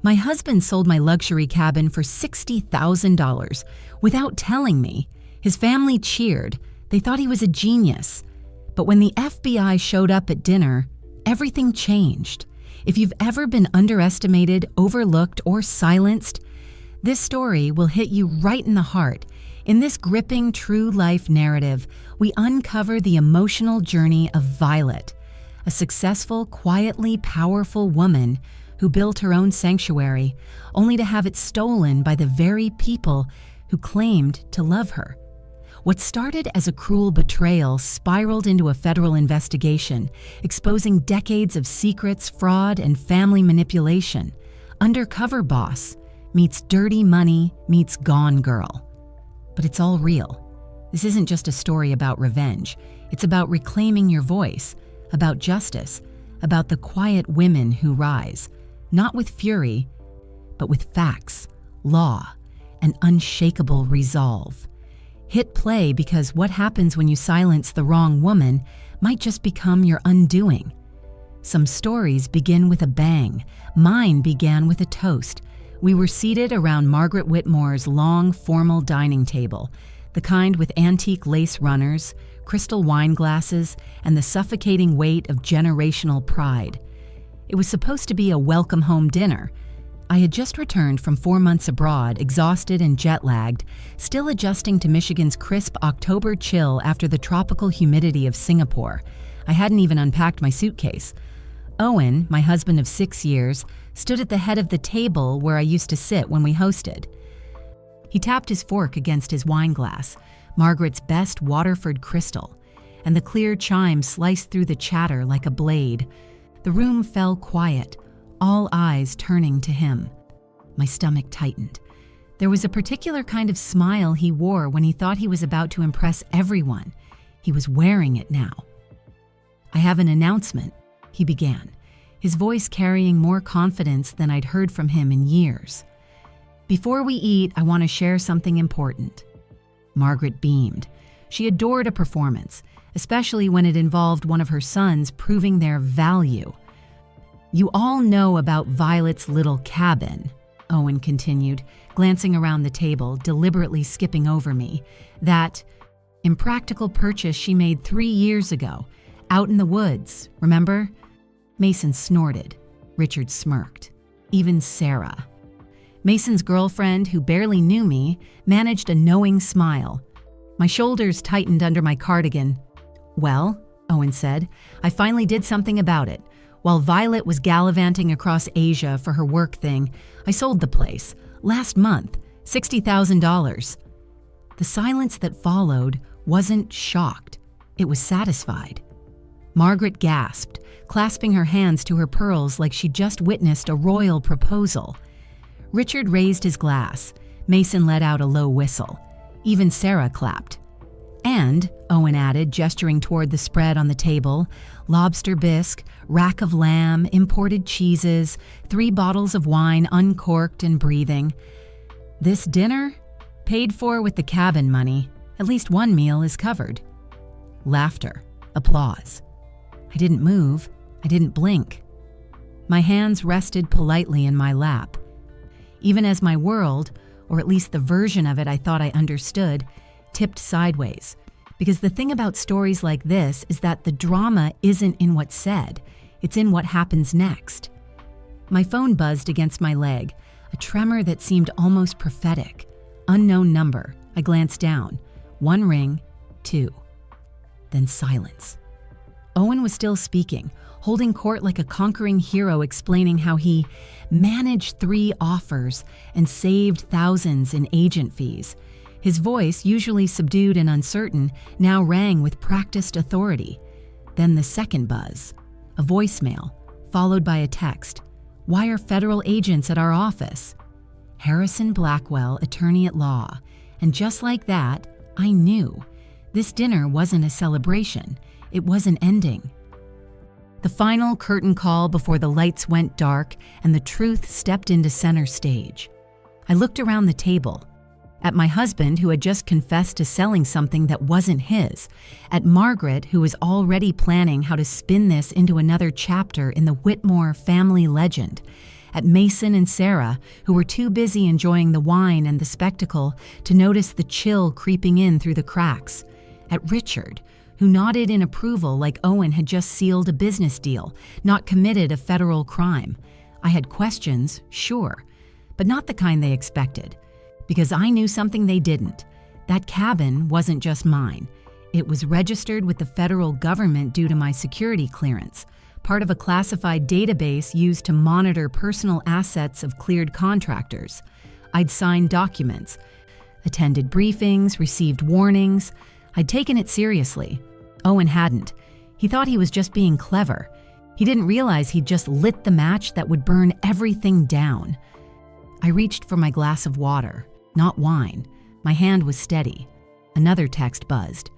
My husband sold my luxury cabin for $60,000 without telling me. His family cheered. They thought he was a genius. But when the FBI showed up at dinner, everything changed. If you've ever been underestimated, overlooked, or silenced, this story will hit you right in the heart. In this gripping, true-life narrative, we uncover the emotional journey of Violet, a successful, quietly powerful woman who built her own sanctuary, only to have it stolen by the very people who claimed to love her. What started as a cruel betrayal spiraled into a federal investigation, exposing decades of secrets, fraud, and family manipulation. Undercover boss meets dirty money meets gone girl. But it's all real. This isn't just a story about revenge. It's about reclaiming your voice, about justice, about the quiet women who rise, not with fury, but with facts, law, and unshakable resolve. Hit play, because what happens when you silence the wrong woman might just become your undoing. Some stories begin with a bang. Mine began with a toast. We were seated around Margaret Whitmore's long, formal dining table, the kind with antique lace runners, crystal wine glasses, and the suffocating weight of generational pride. It was supposed to be a welcome home dinner. I had just returned from 4 months abroad, exhausted and jet-lagged, still adjusting to Michigan's crisp October chill after the tropical humidity of Singapore. I hadn't even unpacked my suitcase. Owen, my husband of 6 years, stood at the head of the table where I used to sit when we hosted. He tapped his fork against his wine glass, Margaret's best Waterford crystal, and the clear chime sliced through the chatter like a blade. The room fell quiet, all eyes turning to him. My stomach tightened. There was a particular kind of smile he wore when he thought he was about to impress everyone. He was wearing it now. "I have an announcement," he began, his voice carrying more confidence than I'd heard from him in years. "Before we eat, I want to share something important." Margaret beamed. She adored a performance, especially when it involved one of her sons proving their value. "You all know about Violet's little cabin," Owen continued, glancing around the table, deliberately skipping over me. "That impractical purchase she made 3 years ago, out in the woods, remember?" Mason snorted. Richard smirked. Even Sarah. Mason's girlfriend, who barely knew me, managed a knowing smile. My shoulders tightened under my cardigan. "Well," Owen said, "I finally did something about it. While Violet was gallivanting across Asia for her work thing, I sold the place. Last month, $60,000. The silence that followed wasn't shocked. It was satisfied. Margaret gasped, clasping her hands to her pearls like she'd just witnessed a royal proposal. Richard raised his glass. Mason let out a low whistle. Even Sarah clapped. "And," Owen added, gesturing toward the spread on the table, lobster bisque, rack of lamb, imported cheeses, 3 bottles of wine uncorked and breathing. "This dinner? Paid for with the cabin money. At least one meal is covered." Laughter. Applause. I didn't move. I didn't blink. My hands rested politely in my lap. Even as my world, or at least the version of it I thought I understood, tipped sideways. Because the thing about stories like this is that the drama isn't in what's said, it's in what happens next. My phone buzzed against my leg, a tremor that seemed almost prophetic. Unknown number. I glanced down. 1 ring, 2. Then silence. Owen was still speaking, holding court like a conquering hero, explaining how he managed 3 offers and saved thousands in agent fees. His voice, usually subdued and uncertain, now rang with practiced authority. Then the second buzz, a voicemail, followed by a text. "Why are federal agents at our office?" Harrison Blackwell, attorney at law. And just like that, I knew. This dinner wasn't a celebration. It was an ending. The final curtain call before the lights went dark and the truth stepped into center stage. I looked around the table. At my husband, who had just confessed to selling something that wasn't his. At Margaret, who was already planning how to spin this into another chapter in the Whitmore family legend. at Mason and Sarah, who were too busy enjoying the wine and the spectacle to notice the chill creeping in through the cracks, at Richard, who nodded in approval like Owen had just sealed a business deal, not committed a federal crime. I had questions, sure, but not the kind they expected, because I knew something they didn't. That cabin wasn't just mine. It was registered with the federal government due to my security clearance, part of a classified database used to monitor personal assets of cleared contractors. I'd signed documents, attended briefings, received warnings. I'd taken it seriously. Owen hadn't. He thought he was just being clever. He didn't realize he'd just lit the match that would burn everything down. I reached for my glass of water, not wine. My hand was steady. Another text buzzed.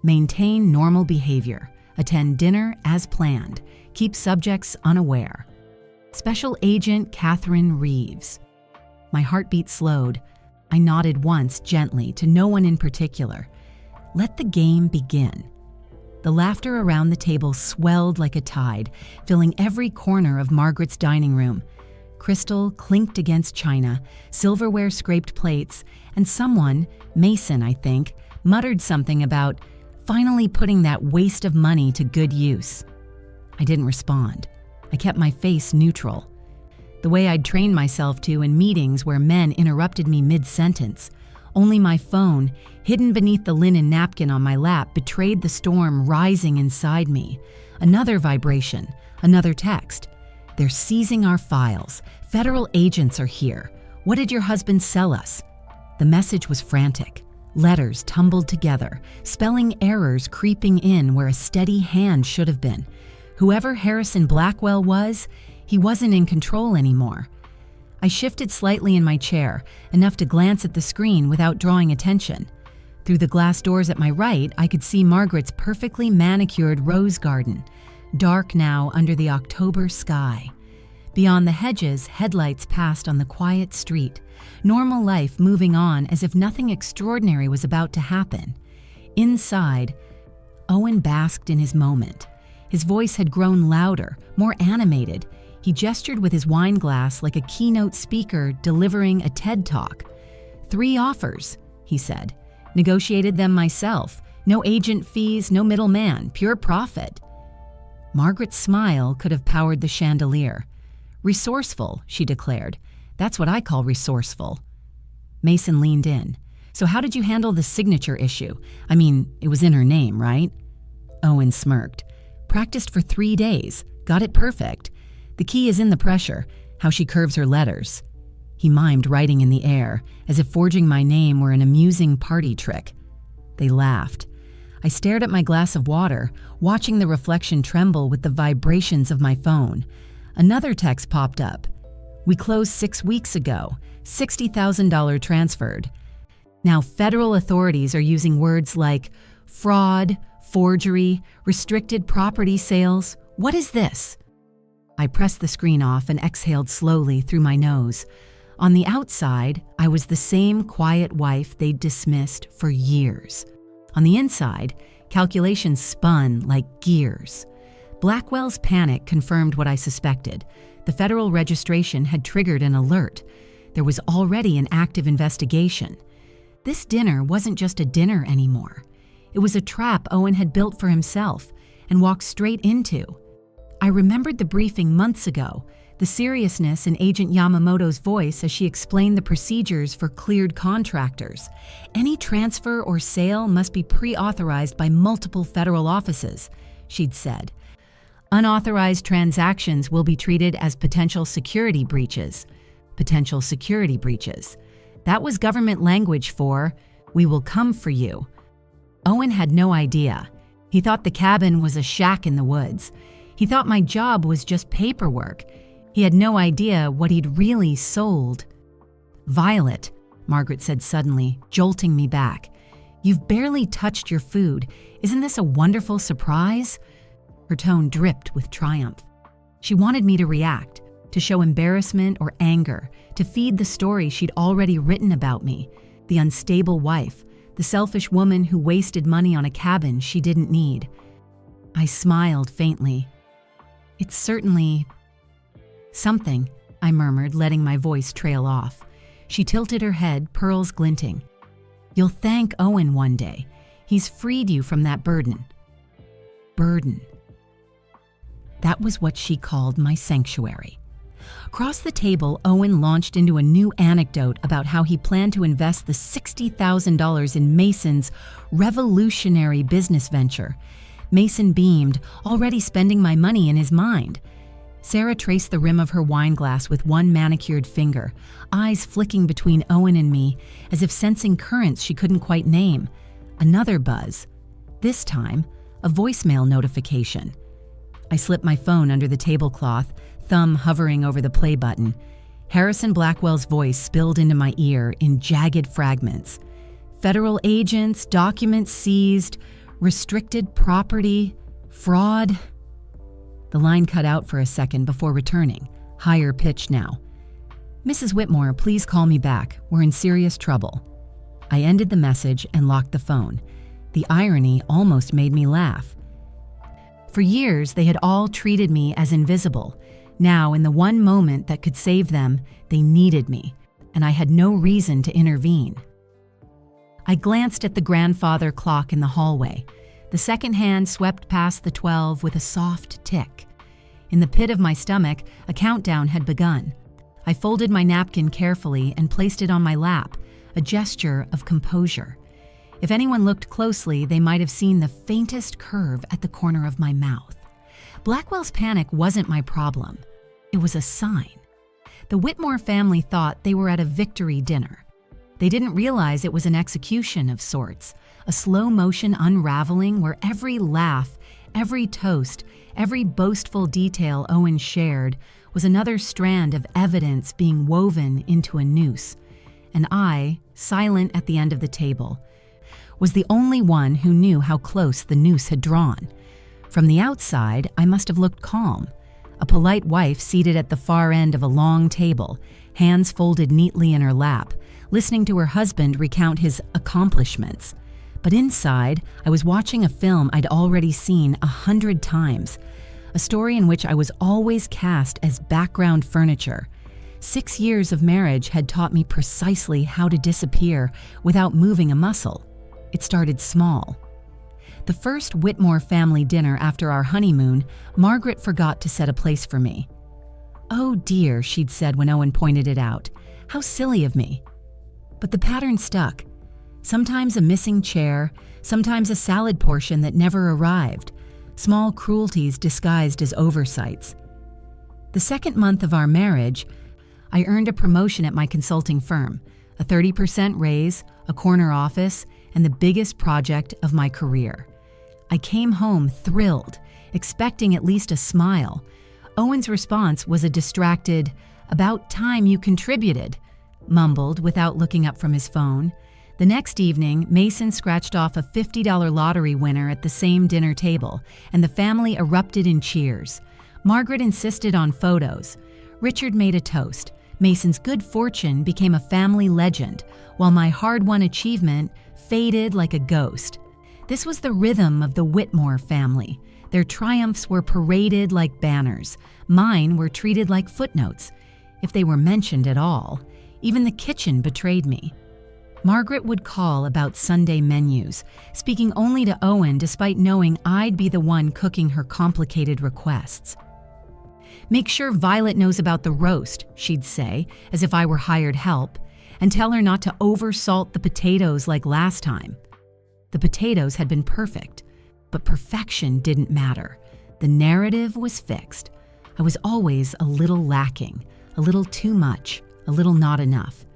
Maintain normal behavior. Attend dinner as planned. Keep subjects unaware. Special Agent Catherine Reeves. My heartbeat slowed. I nodded once gently to no one in particular. Let the game begin. The laughter around the table swelled like a tide, filling every corner of Margaret's dining room. Crystal clinked against china, silverware scraped plates, and someone, Mason I think, muttered something about finally putting that waste of money to good use. I didn't respond. I kept my face neutral, the way I'd trained myself to in meetings where men interrupted me mid-sentence. Only my phone, hidden beneath the linen napkin on my lap, betrayed the storm rising inside me. Another vibration, another text. They're seizing our files. Federal agents are here. What did your husband sell us? The message was frantic. Letters tumbled together, spelling errors creeping in where a steady hand should have been. Whoever Harrison Blackwell was, he wasn't in control anymore. I shifted slightly in my chair, enough to glance at the screen without drawing attention. Through the glass doors at my right, I could see Margaret's perfectly manicured rose garden, dark now under the October sky. Beyond the hedges, headlights passed on the quiet street, normal life moving on as if nothing extraordinary was about to happen. Inside, Owen basked in his moment. His voice had grown louder, more animated. He gestured with his wine glass like a keynote speaker delivering a TED Talk. 3 offers, he said. Negotiated them myself. No agent fees, no middleman, pure profit. Margaret's smile could have powered the chandelier. Resourceful, she declared. That's what I call resourceful. Mason leaned in. So how did you handle the signature issue? I mean, it was in her name, right? Owen smirked. Practiced for 3 days. Got it perfect. The key is in the pressure, how she curves her letters. He mimed writing in the air, as if forging my name were an amusing party trick. They laughed. I stared at my glass of water, watching the reflection tremble with the vibrations of my phone. Another text popped up. We closed 6 weeks ago, $60,000 transferred. Now federal authorities are using words like fraud, forgery, restricted property sales. What is this? I pressed the screen off and exhaled slowly through my nose. On the outside, I was the same quiet wife they'd dismissed for years. On the inside, calculations spun like gears. Blackwell's panic confirmed what I suspected. The federal registration had triggered an alert. There was already an active investigation. This dinner wasn't just a dinner anymore. It was a trap Owen had built for himself and walked straight into. I remembered the briefing months ago, the seriousness in Agent Yamamoto's voice as she explained the procedures for cleared contractors. Any transfer or sale must be pre-authorized by multiple federal offices, she'd said. Unauthorized transactions will be treated as potential security breaches. Potential security breaches. That was government language for, we will come for you. Owen had no idea. He thought the cabin was a shack in the woods. He thought my job was just paperwork. He had no idea what he'd really sold. Violet, Margaret said suddenly, jolting me back. You've barely touched your food. Isn't this a wonderful surprise? Her tone dripped with triumph. She wanted me to react, to show embarrassment or anger, to feed the story she'd already written about me, the unstable wife, the selfish woman who wasted money on a cabin she didn't need. I smiled faintly. It's certainly something, I murmured, letting my voice trail off. She tilted her head, pearls glinting. You'll thank Owen one day. He's freed you from that burden. Burden. That was what she called my sanctuary. Across the table, Owen launched into a new anecdote about how he planned to invest the $60,000 in Mason's revolutionary business venture. Mason beamed, already spending my money in his mind. Sarah traced the rim of her wine glass with one manicured finger, eyes flicking between Owen and me, as if sensing currents she couldn't quite name. Another buzz. This time, a voicemail notification. I slipped my phone under the tablecloth, thumb hovering over the play button. Harrison Blackwell's voice spilled into my ear in jagged fragments. Federal agents, documents seized, restricted property, fraud. The line cut out for a second before returning, higher pitched now. Mrs. Whitmore, please call me back. We're in serious trouble. I ended the message and locked the phone. The irony almost made me laugh. For years, they had all treated me as invisible. Now, in the one moment that could save them, they needed me, and I had no reason to intervene. I glanced at the grandfather clock in the hallway. The second hand swept past the 12 with a soft tick. In the pit of my stomach, a countdown had begun. I folded my napkin carefully and placed it on my lap, a gesture of composure. If anyone looked closely, they might have seen the faintest curve at the corner of my mouth. Blackwell's panic wasn't my problem. It was a sign. The Whitmore family thought they were at a victory dinner. They didn't realize it was an execution of sorts, a slow-motion unraveling where every laugh, every toast, every boastful detail Owen shared was another strand of evidence being woven into a noose. And I, silent at the end of the table, was the only one who knew how close the noose had drawn. From the outside, I must have looked calm. A polite wife seated at the far end of a long table, hands folded neatly in her lap, listening to her husband recount his accomplishments. But inside, I was watching a film I'd already seen 100 times, a story in which I was always cast as background furniture. 6 years of marriage had taught me precisely how to disappear without moving a muscle. It started small. The first Whitmore family dinner after our honeymoon, Margaret forgot to set a place for me. "Oh dear," she'd said when Owen pointed it out. "How silly of me." But the pattern stuck. Sometimes a missing chair, sometimes a salad portion that never arrived. Small cruelties disguised as oversights. The second month of our marriage, I earned a promotion at my consulting firm, a 30% raise, a corner office, and the biggest project of my career. I came home thrilled, expecting at least a smile. Owen's response was a distracted, "About time you contributed," mumbled without looking up from his phone. The next evening, Mason scratched off a $50 lottery winner at the same dinner table, and the family erupted in cheers. Margaret insisted on photos. Richard made a toast. Mason's good fortune became a family legend, while my hard-won achievement faded like a ghost. This was the rhythm of the Whitmore family. Their triumphs were paraded like banners. Mine were treated like footnotes, if they were mentioned at all. Even the kitchen betrayed me. Margaret would call about Sunday menus, speaking only to Owen despite knowing I'd be the one cooking her complicated requests. "Make sure Violet knows about the roast," she'd say, as if I were hired help, "and tell her not to oversalt the potatoes like last time." The potatoes had been perfect, but perfection didn't matter. The narrative was fixed. I was always a little lacking, a little too much, a little not enough.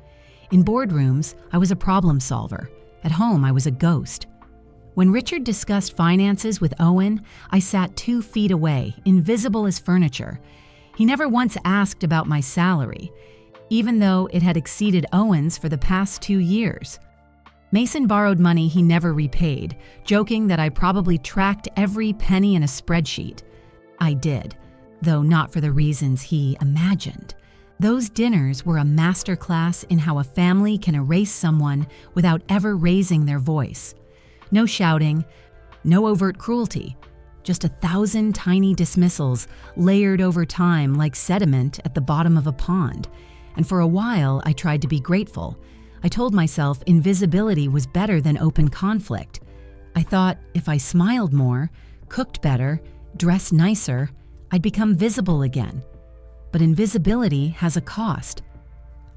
In boardrooms, I was a problem solver. At home, I was a ghost. When Richard discussed finances with Owen, I sat 2 feet away, invisible as furniture. He never once asked about my salary, even though it had exceeded Owen's for the past 2 years. Mason borrowed money he never repaid, joking that I probably tracked every penny in a spreadsheet. I did, though not for the reasons he imagined. Those dinners were a masterclass in how a family can erase someone without ever raising their voice. No shouting, no overt cruelty, just 1,000 tiny dismissals layered over time like sediment at the bottom of a pond. And for a while, I tried to be grateful. I told myself invisibility was better than open conflict. I thought if I smiled more, cooked better, dressed nicer, I'd become visible again. But invisibility has a cost.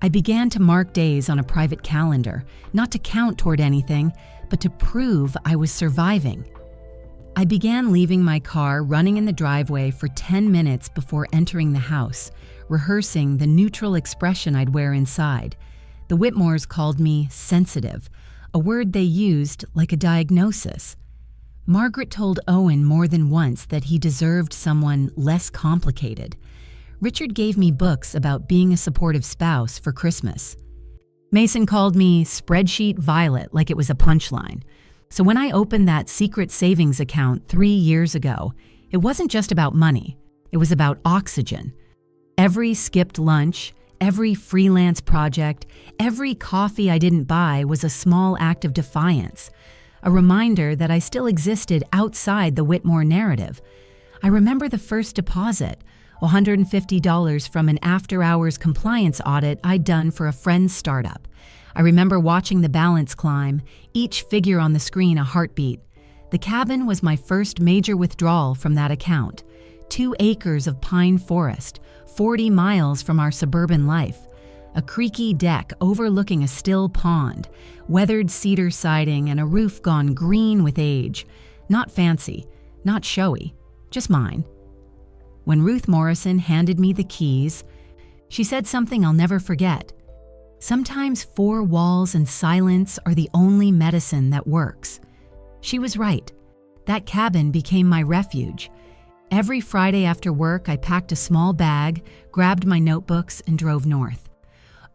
I began to mark days on a private calendar, not to count toward anything, but to prove I was surviving. I began leaving my car running in the driveway for 10 minutes before entering the house, rehearsing the neutral expression I'd wear inside. The Whitmores called me sensitive, a word they used like a diagnosis. Margaret told Owen more than once that he deserved someone less complicated. Richard gave me books about being a supportive spouse for Christmas. Mason called me Spreadsheet Violet like it was a punchline. So when I opened that secret savings account 3 years ago, it wasn't just about money. It was about oxygen. Every skipped lunch, every freelance project, every coffee I didn't buy was a small act of defiance, a reminder that I still existed outside the Whitmore narrative. I remember the first deposit, $150 from an after-hours compliance audit I'd done for a friend's startup. I remember watching the balance climb, each figure on the screen a heartbeat. The cabin was my first major withdrawal from that account. 2 acres of pine forest, 40 miles from our suburban life. A creaky deck overlooking a still pond, weathered cedar siding, and a roof gone green with age. Not fancy, not showy, just mine. When Ruth Morrison handed me the keys, she said something I'll never forget. Sometimes 4 walls and silence are the only medicine that works. She was right. That cabin became my refuge. Every Friday after work, I packed a small bag, grabbed my notebooks, and drove north.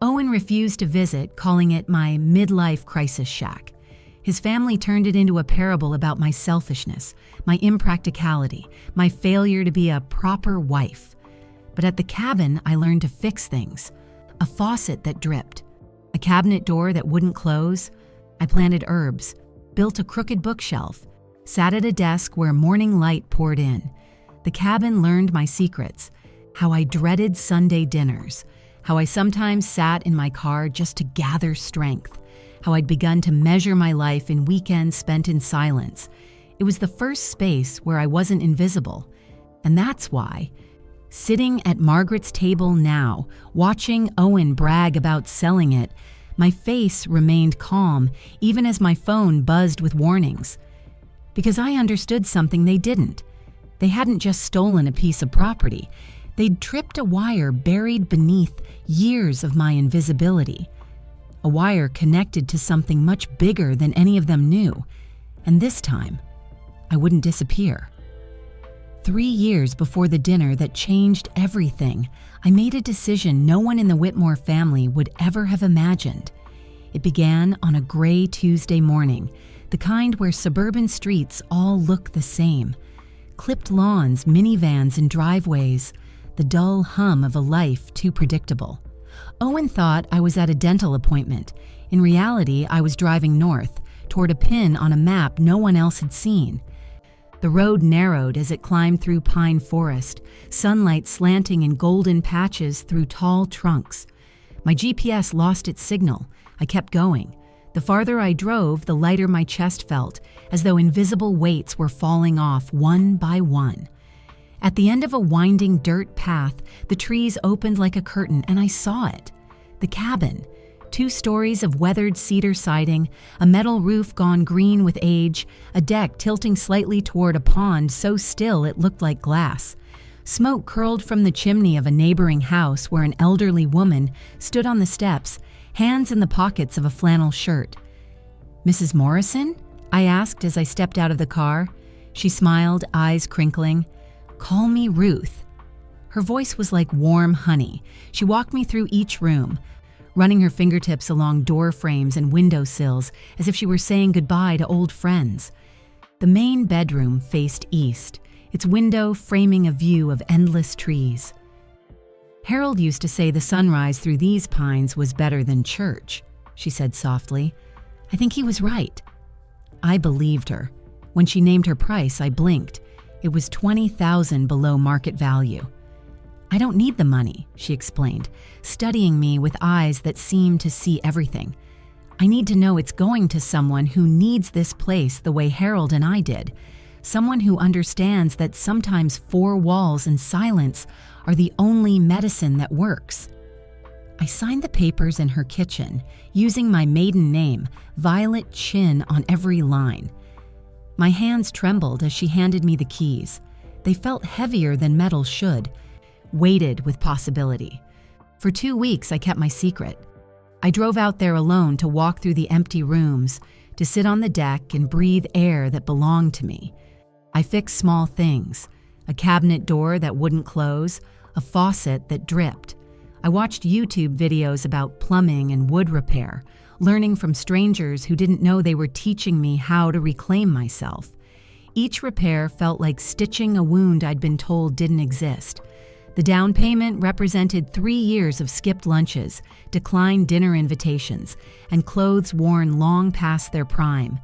Owen refused to visit, calling it my midlife crisis shack. His family turned it into a parable about my selfishness, my impracticality, my failure to be a proper wife. But at the cabin, I learned to fix things. A faucet that dripped, a cabinet door that wouldn't close. I planted herbs, built a crooked bookshelf, sat at a desk where morning light poured in. The cabin learned my secrets, how I dreaded Sunday dinners, how I sometimes sat in my car just to gather strength, how I'd begun to measure my life in weekends spent in silence. It was the first space where I wasn't invisible. And that's why, sitting at Margaret's table now, watching Owen brag about selling it, my face remained calm even as my phone buzzed with warnings. Because I understood something they didn't. They hadn't just stolen a piece of property. They'd tripped a wire buried beneath years of my invisibility. A wire connected to something much bigger than any of them knew. And this time, I wouldn't disappear. 3 years before the dinner that changed everything, I made a decision no one in the Whitmore family would ever have imagined. It began on a gray Tuesday morning, the kind where suburban streets all look the same. Clipped lawns, minivans, and driveways, the dull hum of a life too predictable. Owen thought I was at a dental appointment. In reality, I was driving north, toward a pin on a map no one else had seen. The road narrowed as it climbed through pine forest, sunlight slanting in golden patches through tall trunks. My GPS lost its signal. I kept going. The farther I drove, the lighter my chest felt, as though invisible weights were falling off one by one. At the end of a winding dirt path, the trees opened like a curtain, and I saw it. The cabin. 2 stories of weathered cedar siding, a metal roof gone green with age, a deck tilting slightly toward a pond so still it looked like glass. Smoke curled from the chimney of a neighboring house where an elderly woman stood on the steps, hands in the pockets of a flannel shirt. "Mrs. Morrison?" I asked as I stepped out of the car. She smiled, eyes crinkling. "Call me Ruth." Her voice was like warm honey. She walked me through each room, running her fingertips along door frames and window sills as if she were saying goodbye to old friends. The main bedroom faced east, its window framing a view of endless trees. "Harold used to say the sunrise through these pines was better than church," she said softly. "I think he was right." I believed her. When she named her price, I blinked. It was $20,000 below market value. "I don't need the money," she explained, studying me with eyes that seemed to see everything. "I need to know it's going to someone who needs this place the way Harold and I did. Someone who understands that sometimes four walls and silence are the only medicine that works." I signed the papers in her kitchen, using my maiden name, Violet Chin, on every line. My hands trembled as she handed me the keys. They felt heavier than metal should, weighted with possibility. For 2 weeks, I kept my secret. I drove out there alone to walk through the empty rooms, to sit on the deck and breathe air that belonged to me. I fixed small things, a cabinet door that wouldn't close, a faucet that dripped. I watched YouTube videos about plumbing and wood repair, learning from strangers who didn't know they were teaching me how to reclaim myself. Each repair felt like stitching a wound I'd been told didn't exist. The down payment represented 3 years of skipped lunches, declined dinner invitations, and clothes worn long past their prime.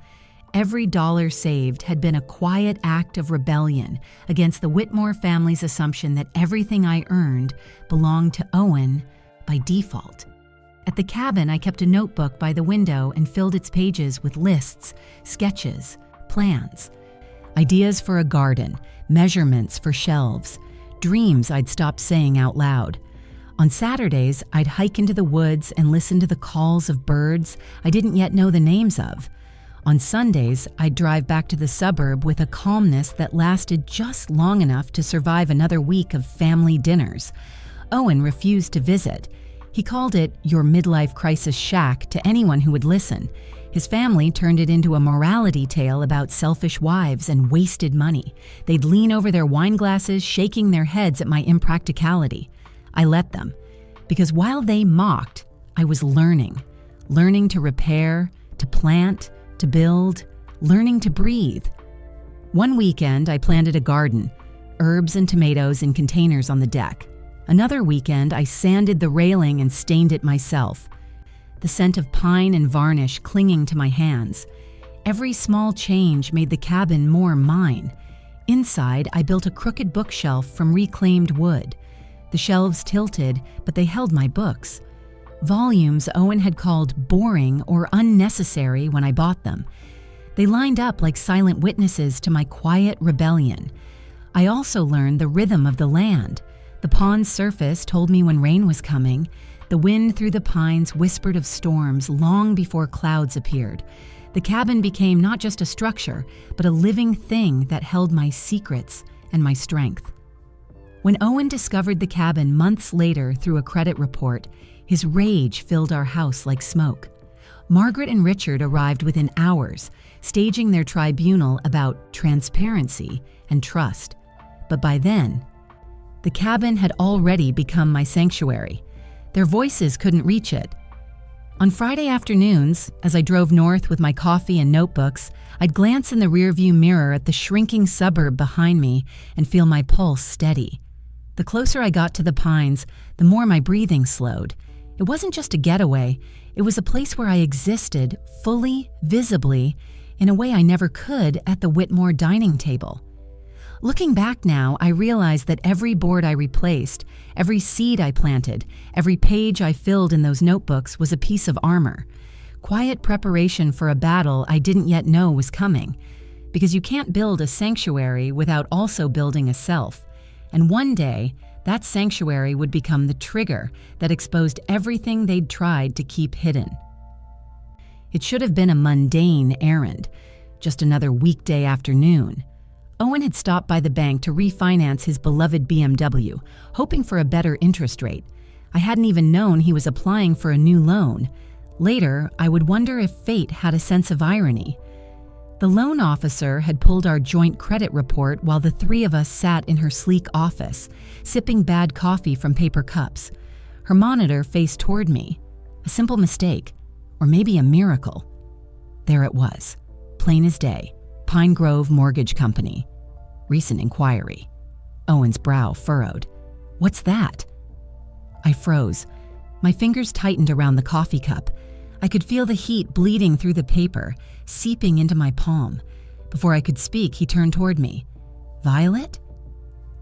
Every dollar saved had been a quiet act of rebellion against the Whitmore family's assumption that everything I earned belonged to Owen by default. At the cabin, I kept a notebook by the window and filled its pages with lists, sketches, plans. Ideas for a garden, measurements for shelves, dreams I'd stopped saying out loud. On Saturdays, I'd hike into the woods and listen to the calls of birds I didn't yet know the names of. On Sundays, I'd drive back to the suburb with a calmness that lasted just long enough to survive another week of family dinners. Owen refused to visit. He called it your midlife crisis shack to anyone who would listen. His family turned it into a morality tale about selfish wives and wasted money. They'd lean over their wine glasses, shaking their heads at my impracticality. I let them, because while they mocked, I was learning to repair, to plant, to build, learning to breathe. One weekend, I planted a garden, herbs and tomatoes in containers on the deck. Another weekend, I sanded the railing and stained it myself, the scent of pine and varnish clinging to my hands. Every small change made the cabin more mine. Inside, I built a crooked bookshelf from reclaimed wood. The shelves tilted, but they held my books. Volumes Owen had called boring or unnecessary when I bought them. They lined up like silent witnesses to my quiet rebellion. I also learned the rhythm of the land. The pond's surface told me when rain was coming. The wind through the pines whispered of storms long before clouds appeared. The cabin became not just a structure, but a living thing that held my secrets and my strength. When Owen discovered the cabin months later through a credit report, his rage filled our house like smoke. Margaret and Richard arrived within hours, staging their tribunal about transparency and trust. But by then, the cabin had already become my sanctuary. Their voices couldn't reach it. On Friday afternoons, as I drove north with my coffee and notebooks, I'd glance in the rearview mirror at the shrinking suburb behind me and feel my pulse steady. The closer I got to the pines, the more my breathing slowed. It wasn't just a getaway, it was a place where I existed fully, visibly, in a way I never could at the Whitmore dining table. Looking back now, I realize that every board I replaced, every seed I planted, every page I filled in those notebooks was a piece of armor. Quiet preparation for a battle I didn't yet know was coming. Because you can't build a sanctuary without also building a self. And one day, that sanctuary would become the trigger that exposed everything they'd tried to keep hidden. It should have been a mundane errand, just another weekday afternoon. Owen had stopped by the bank to refinance his beloved BMW, hoping for a better interest rate. I hadn't even known he was applying for a new loan. Later, I would wonder if fate had a sense of irony. The loan officer had pulled our joint credit report while the three of us sat in her sleek office, sipping bad coffee from paper cups. Her monitor faced toward me. A simple mistake, or maybe a miracle. There it was, plain as day, Pine Grove Mortgage Company. Recent inquiry. Owen's brow furrowed. What's that? I froze. My fingers tightened around the coffee cup. I could feel the heat bleeding through the paper, seeping into my palm. Before I could speak, he turned toward me. Violet?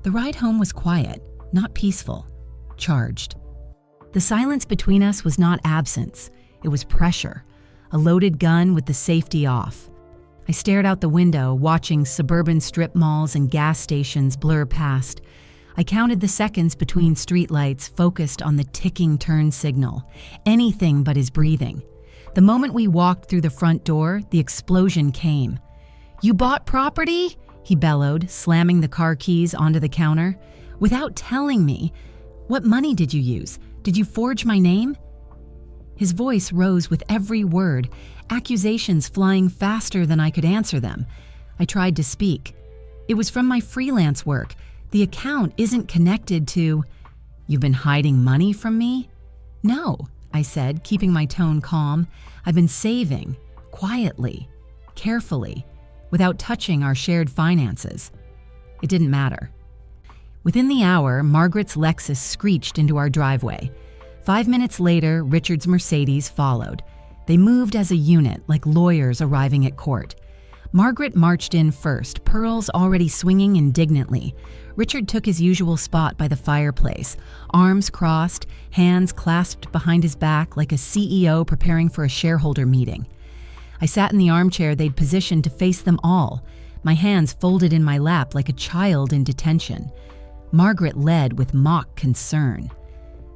The ride home was quiet, not peaceful, charged. The silence between us was not absence, it was pressure, a loaded gun with the safety off. I stared out the window, watching suburban strip malls and gas stations blur past. I counted the seconds between streetlights, focused on the ticking turn signal, anything but his breathing. The moment we walked through the front door, the explosion came. "You bought property?" he bellowed, slamming the car keys onto the counter. "Without telling me. What money did you use? Did you forge my name?" His voice rose with every word, accusations flying faster than I could answer them. I tried to speak. "It was from my freelance work. The account isn't connected to—" "You've been hiding money from me?" "No," I said, keeping my tone calm. "I've been saving, quietly, carefully, without touching our shared finances." It didn't matter. Within the hour, Margaret's Lexus screeched into our driveway. 5 minutes later, Richard's Mercedes followed. They moved as a unit, like lawyers arriving at court. Margaret marched in first, pearls already swinging indignantly. Richard took his usual spot by the fireplace, arms crossed, hands clasped behind his back like a CEO preparing for a shareholder meeting. I sat in the armchair they'd positioned to face them all, my hands folded in my lap like a child in detention. Margaret led with mock concern.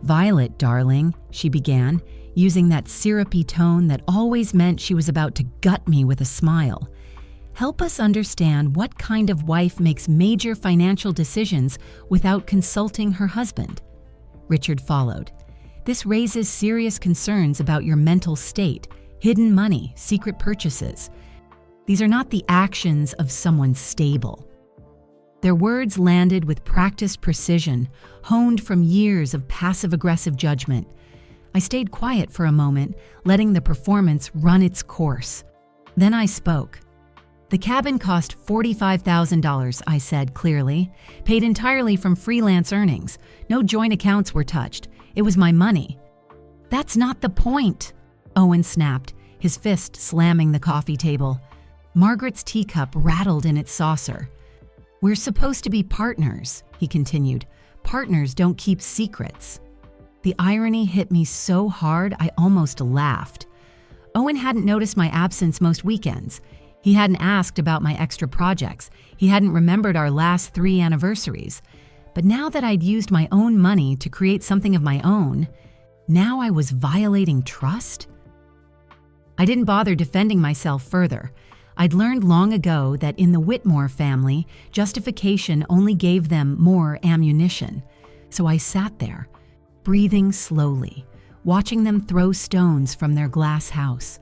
"Violet, darling," she began, using that syrupy tone that always meant she was about to gut me with a smile. "Help us understand what kind of wife makes major financial decisions without consulting her husband." Richard followed. "This raises serious concerns about your mental state, hidden money, secret purchases. These are not the actions of someone stable." Their words landed with practiced precision, honed from years of passive-aggressive judgment. I stayed quiet for a moment, letting the performance run its course. Then I spoke. "The cabin cost $45,000, I said clearly, "paid entirely from freelance earnings. No joint accounts were touched. It was my money." "That's not the point," Owen snapped, his fist slamming the coffee table. Margaret's teacup rattled in its saucer. "We're supposed to be partners," he continued. "Partners don't keep secrets." The irony hit me so hard I almost laughed. Owen hadn't noticed my absence most weekends. He hadn't asked about my extra projects. He hadn't remembered our last 3 anniversaries. But now that I'd used my own money to create something of my own, now I was violating trust? I didn't bother defending myself further. I'd learned long ago that in the Whitmore family, justification only gave them more ammunition. So I sat there, breathing slowly, watching them throw stones from their glass house.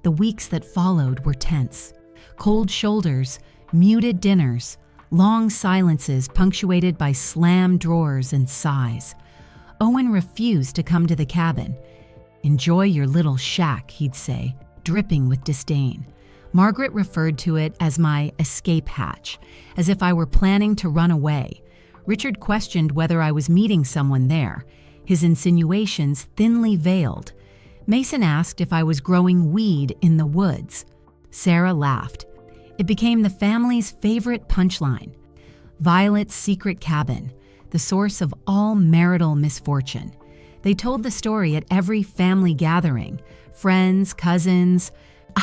The weeks that followed were tense. Cold shoulders, muted dinners, long silences punctuated by slammed drawers and sighs. Owen refused to come to the cabin. "Enjoy your little shack," he'd say, dripping with disdain. Margaret referred to it as my escape hatch, as if I were planning to run away. Richard questioned whether I was meeting someone there, his insinuations thinly veiled. Mason asked if I was growing weed in the woods. Sarah laughed. It became the family's favorite punchline. Violet's secret cabin, the source of all marital misfortune. They told the story at every family gathering. Friends, cousins,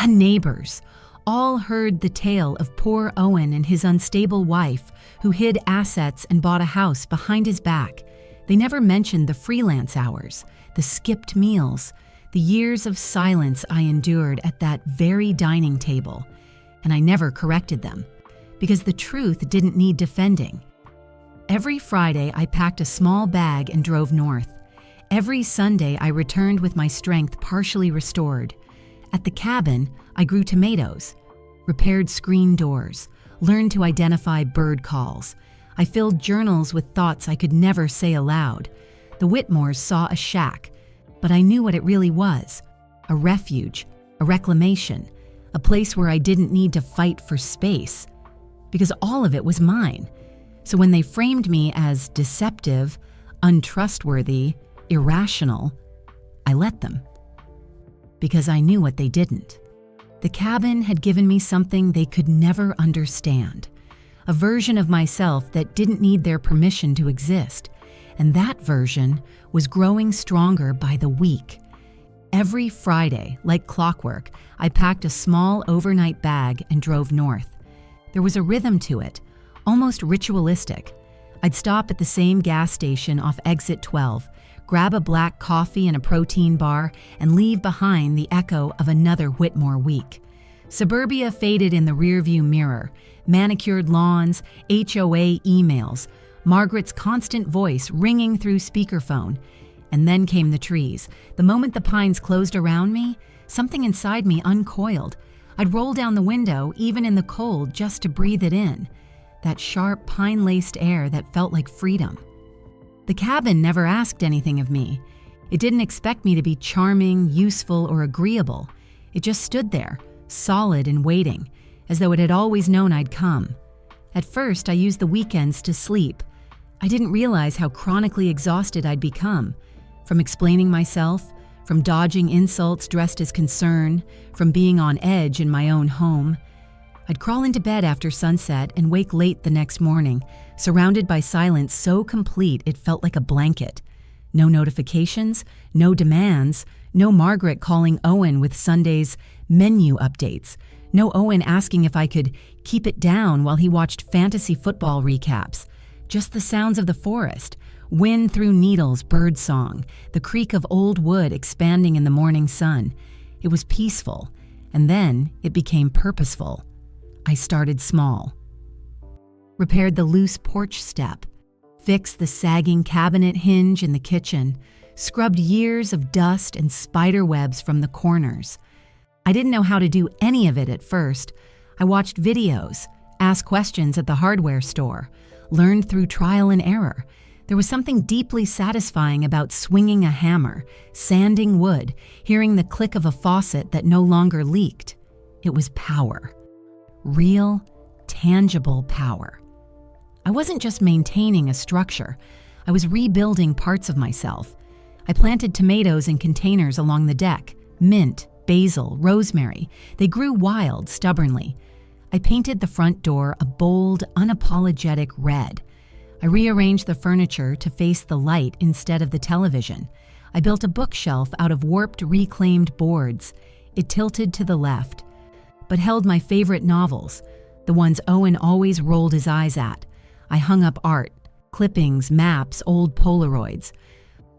neighbors all heard the tale of poor Owen and his unstable wife who hid assets and bought a house behind his back. They never mentioned the freelance hours, the skipped meals, the years of silence I endured at that very dining table. And I never corrected them, because the truth didn't need defending. Every Friday, I packed a small bag and drove north. Every Sunday, I returned with my strength partially restored. At the cabin, I grew tomatoes, repaired screen doors, learned to identify bird calls. I filled journals with thoughts I could never say aloud. The Whitmores saw a shack, but I knew what it really was: a refuge, a reclamation, a place where I didn't need to fight for space, because all of it was mine. So when they framed me as deceptive, untrustworthy, irrational, I let them. Because I knew what they didn't. The cabin had given me something they could never understand. a version of myself that didn't need their permission to exist. And that version was growing stronger by the week. Every Friday, like clockwork, I packed a small overnight bag and drove north. There was a rhythm to it, almost ritualistic. I'd stop at the same gas station off exit 12, grab a black coffee and a protein bar, and leave behind the echo of another Whitmore week. Suburbia faded in the rearview mirror, manicured lawns, HOA emails, Margaret's constant voice ringing through speakerphone. And then came the trees. The moment the pines closed around me, something inside me uncoiled. I'd roll down the window, even in the cold, just to breathe it in. That sharp, pine-laced air that felt like freedom. The cabin never asked anything of me. It didn't expect me to be charming, useful, or agreeable. It just stood there, solid and waiting, as though it had always known I'd come. At first, I used the weekends to sleep. I didn't realize how chronically exhausted I'd become. From explaining myself, from dodging insults dressed as concern, from being on edge in my own home. I'd crawl into bed after sunset and wake late the next morning, surrounded by silence so complete it felt like a blanket. No notifications, no demands, no Margaret calling Owen with Sunday's menu updates, no Owen asking if I could keep it down while he watched fantasy football recaps. Just the sounds of the forest, wind through needles, bird song, the creak of old wood expanding in the morning sun. It was peaceful, and then it became purposeful. I started small. Repaired the loose porch step, fixed the sagging cabinet hinge in the kitchen, scrubbed years of dust and spider webs from the corners. I didn't know how to do any of it at first. I watched videos, asked questions at the hardware store, learned through trial and error. There was something deeply satisfying about swinging a hammer, sanding wood, hearing the click of a faucet that no longer leaked. It was power. Real, tangible power. I wasn't just maintaining a structure. I was rebuilding parts of myself. I planted tomatoes in containers along the deck, mint, basil, rosemary. They grew wild, stubbornly. I painted the front door a bold, unapologetic red. I rearranged the furniture to face the light instead of the television. I built a bookshelf out of warped, reclaimed boards. It tilted to the left, but held my favorite novels, the ones Owen always rolled his eyes at. I hung up art, clippings, maps, old Polaroids.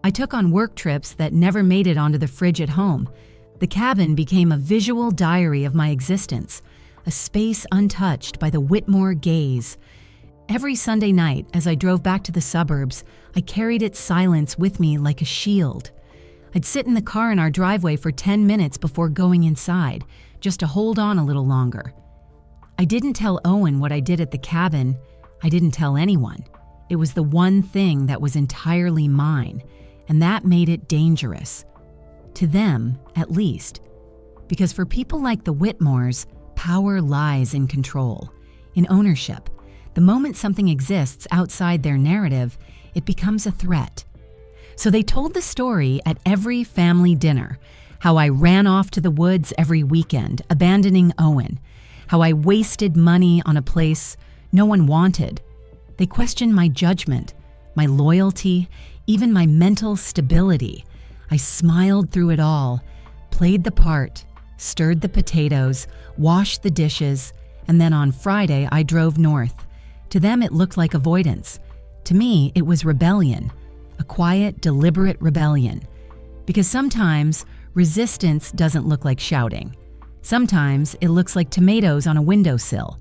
I took on work trips that never made it onto the fridge at home. The cabin became a visual diary of my existence, a space untouched by the Whitmore gaze. Every Sunday night, as I drove back to the suburbs, I carried its silence with me like a shield. I'd sit in the car in our driveway for 10 minutes before going inside, just to hold on a little longer. I didn't tell Owen what I did at the cabin. I didn't tell anyone. It was the one thing that was entirely mine, and that made it dangerous. To them, at least. Because for people like the Whitmores, power lies in control, in ownership. The moment something exists outside their narrative, it becomes a threat. So they told the story at every family dinner, how I ran off to the woods every weekend, abandoning Owen, how I wasted money on a place no one wanted. They questioned my judgment, my loyalty, even my mental stability. I smiled through it all, played the part, stirred the potatoes, washed the dishes, and then on Friday I drove north. To them it looked like avoidance. To me it was rebellion, a quiet, deliberate rebellion. Because sometimes resistance doesn't look like shouting. Sometimes it looks like tomatoes on a windowsill,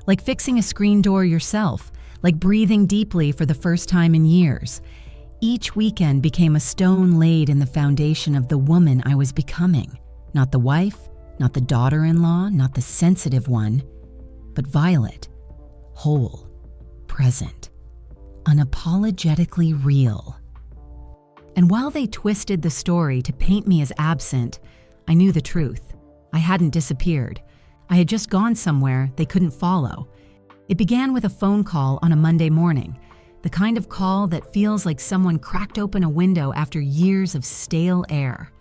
like fixing a screen door yourself, like breathing deeply for the first time in years. Each weekend became a stone laid in the foundation of the woman I was becoming. Not the wife, not the daughter-in-law, not the sensitive one, but Violet, whole, present, unapologetically real. And while they twisted the story to paint me as absent, I knew the truth. I hadn't disappeared. I had just gone somewhere they couldn't follow. It began with a phone call on a Monday morning, the kind of call that feels like someone cracked open a window after years of stale air.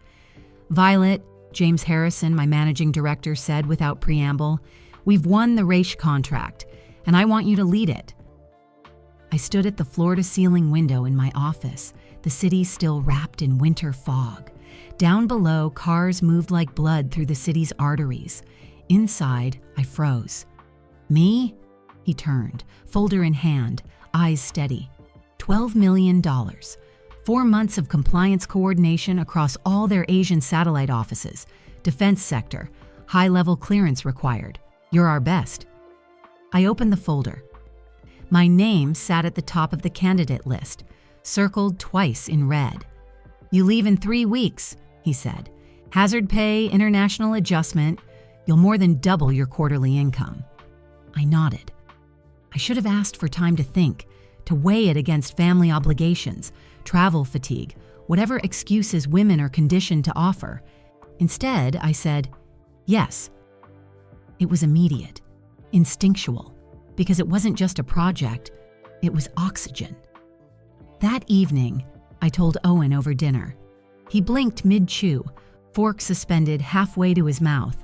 "Violet," James Harrison, my managing director, said without preamble, "we've won the Raish contract. and I want you to lead it." I stood at the floor-to-ceiling window in my office, the city still wrapped in winter fog. Down below, cars moved like blood through the city's arteries. Inside, I froze. "Me?" He turned, folder in hand, eyes steady. $12 million. 4 months of compliance coordination across all their Asian satellite offices. Defense sector. High-level clearance required. You're our best. I opened the folder. My name sat at the top of the candidate list, circled twice in red. "You leave in 3 weeks," he said. "Hazard pay, international adjustment. You'll more than double your quarterly income." I nodded. I should have asked for time to think, to weigh it against family obligations, travel fatigue, whatever excuses women are conditioned to offer. Instead, I said, "Yes." It was immediate, instinctual, because it wasn't just a project, it was oxygen. That evening, I told Owen over dinner. He blinked mid-chew, fork suspended halfway to his mouth.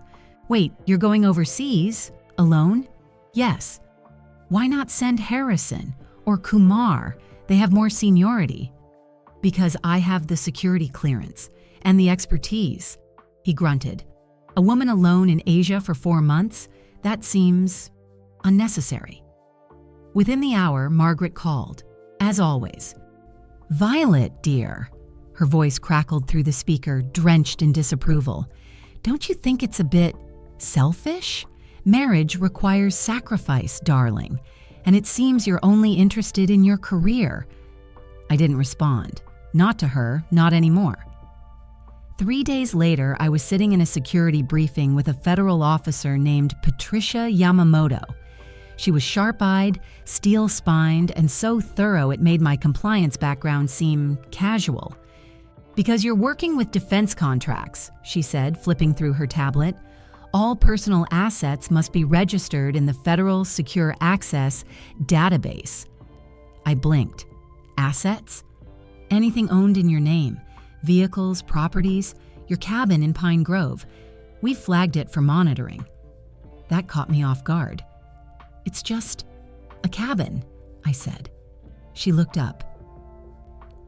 "Wait, you're going overseas? Alone?" "Yes." "Why not send Harrison or Kumar? They have more seniority." "Because I have the security clearance and the expertise," he grunted. "A woman alone in Asia for 4 months? That seems unnecessary." Within the hour, Margaret called, as always. "Violet, dear," her voice crackled through the speaker, drenched in disapproval. "Don't you think it's a bit selfish? Marriage requires sacrifice, darling, and it seems you're only interested in your career." I didn't respond. Not to her, not anymore. 3 days later, I was sitting in a security briefing with a federal officer named Patricia Yamamoto. She was sharp-eyed, steel-spined, and so thorough it made my compliance background seem casual. "Because you're working with defense contracts," she said, flipping through her tablet. "All personal assets must be registered in the Federal Secure Access database." I blinked. "Assets?" "Anything owned in your name. Vehicles, properties, your cabin in Pine Grove. We flagged it for monitoring." That caught me off guard. "It's just a cabin," I said. She looked up.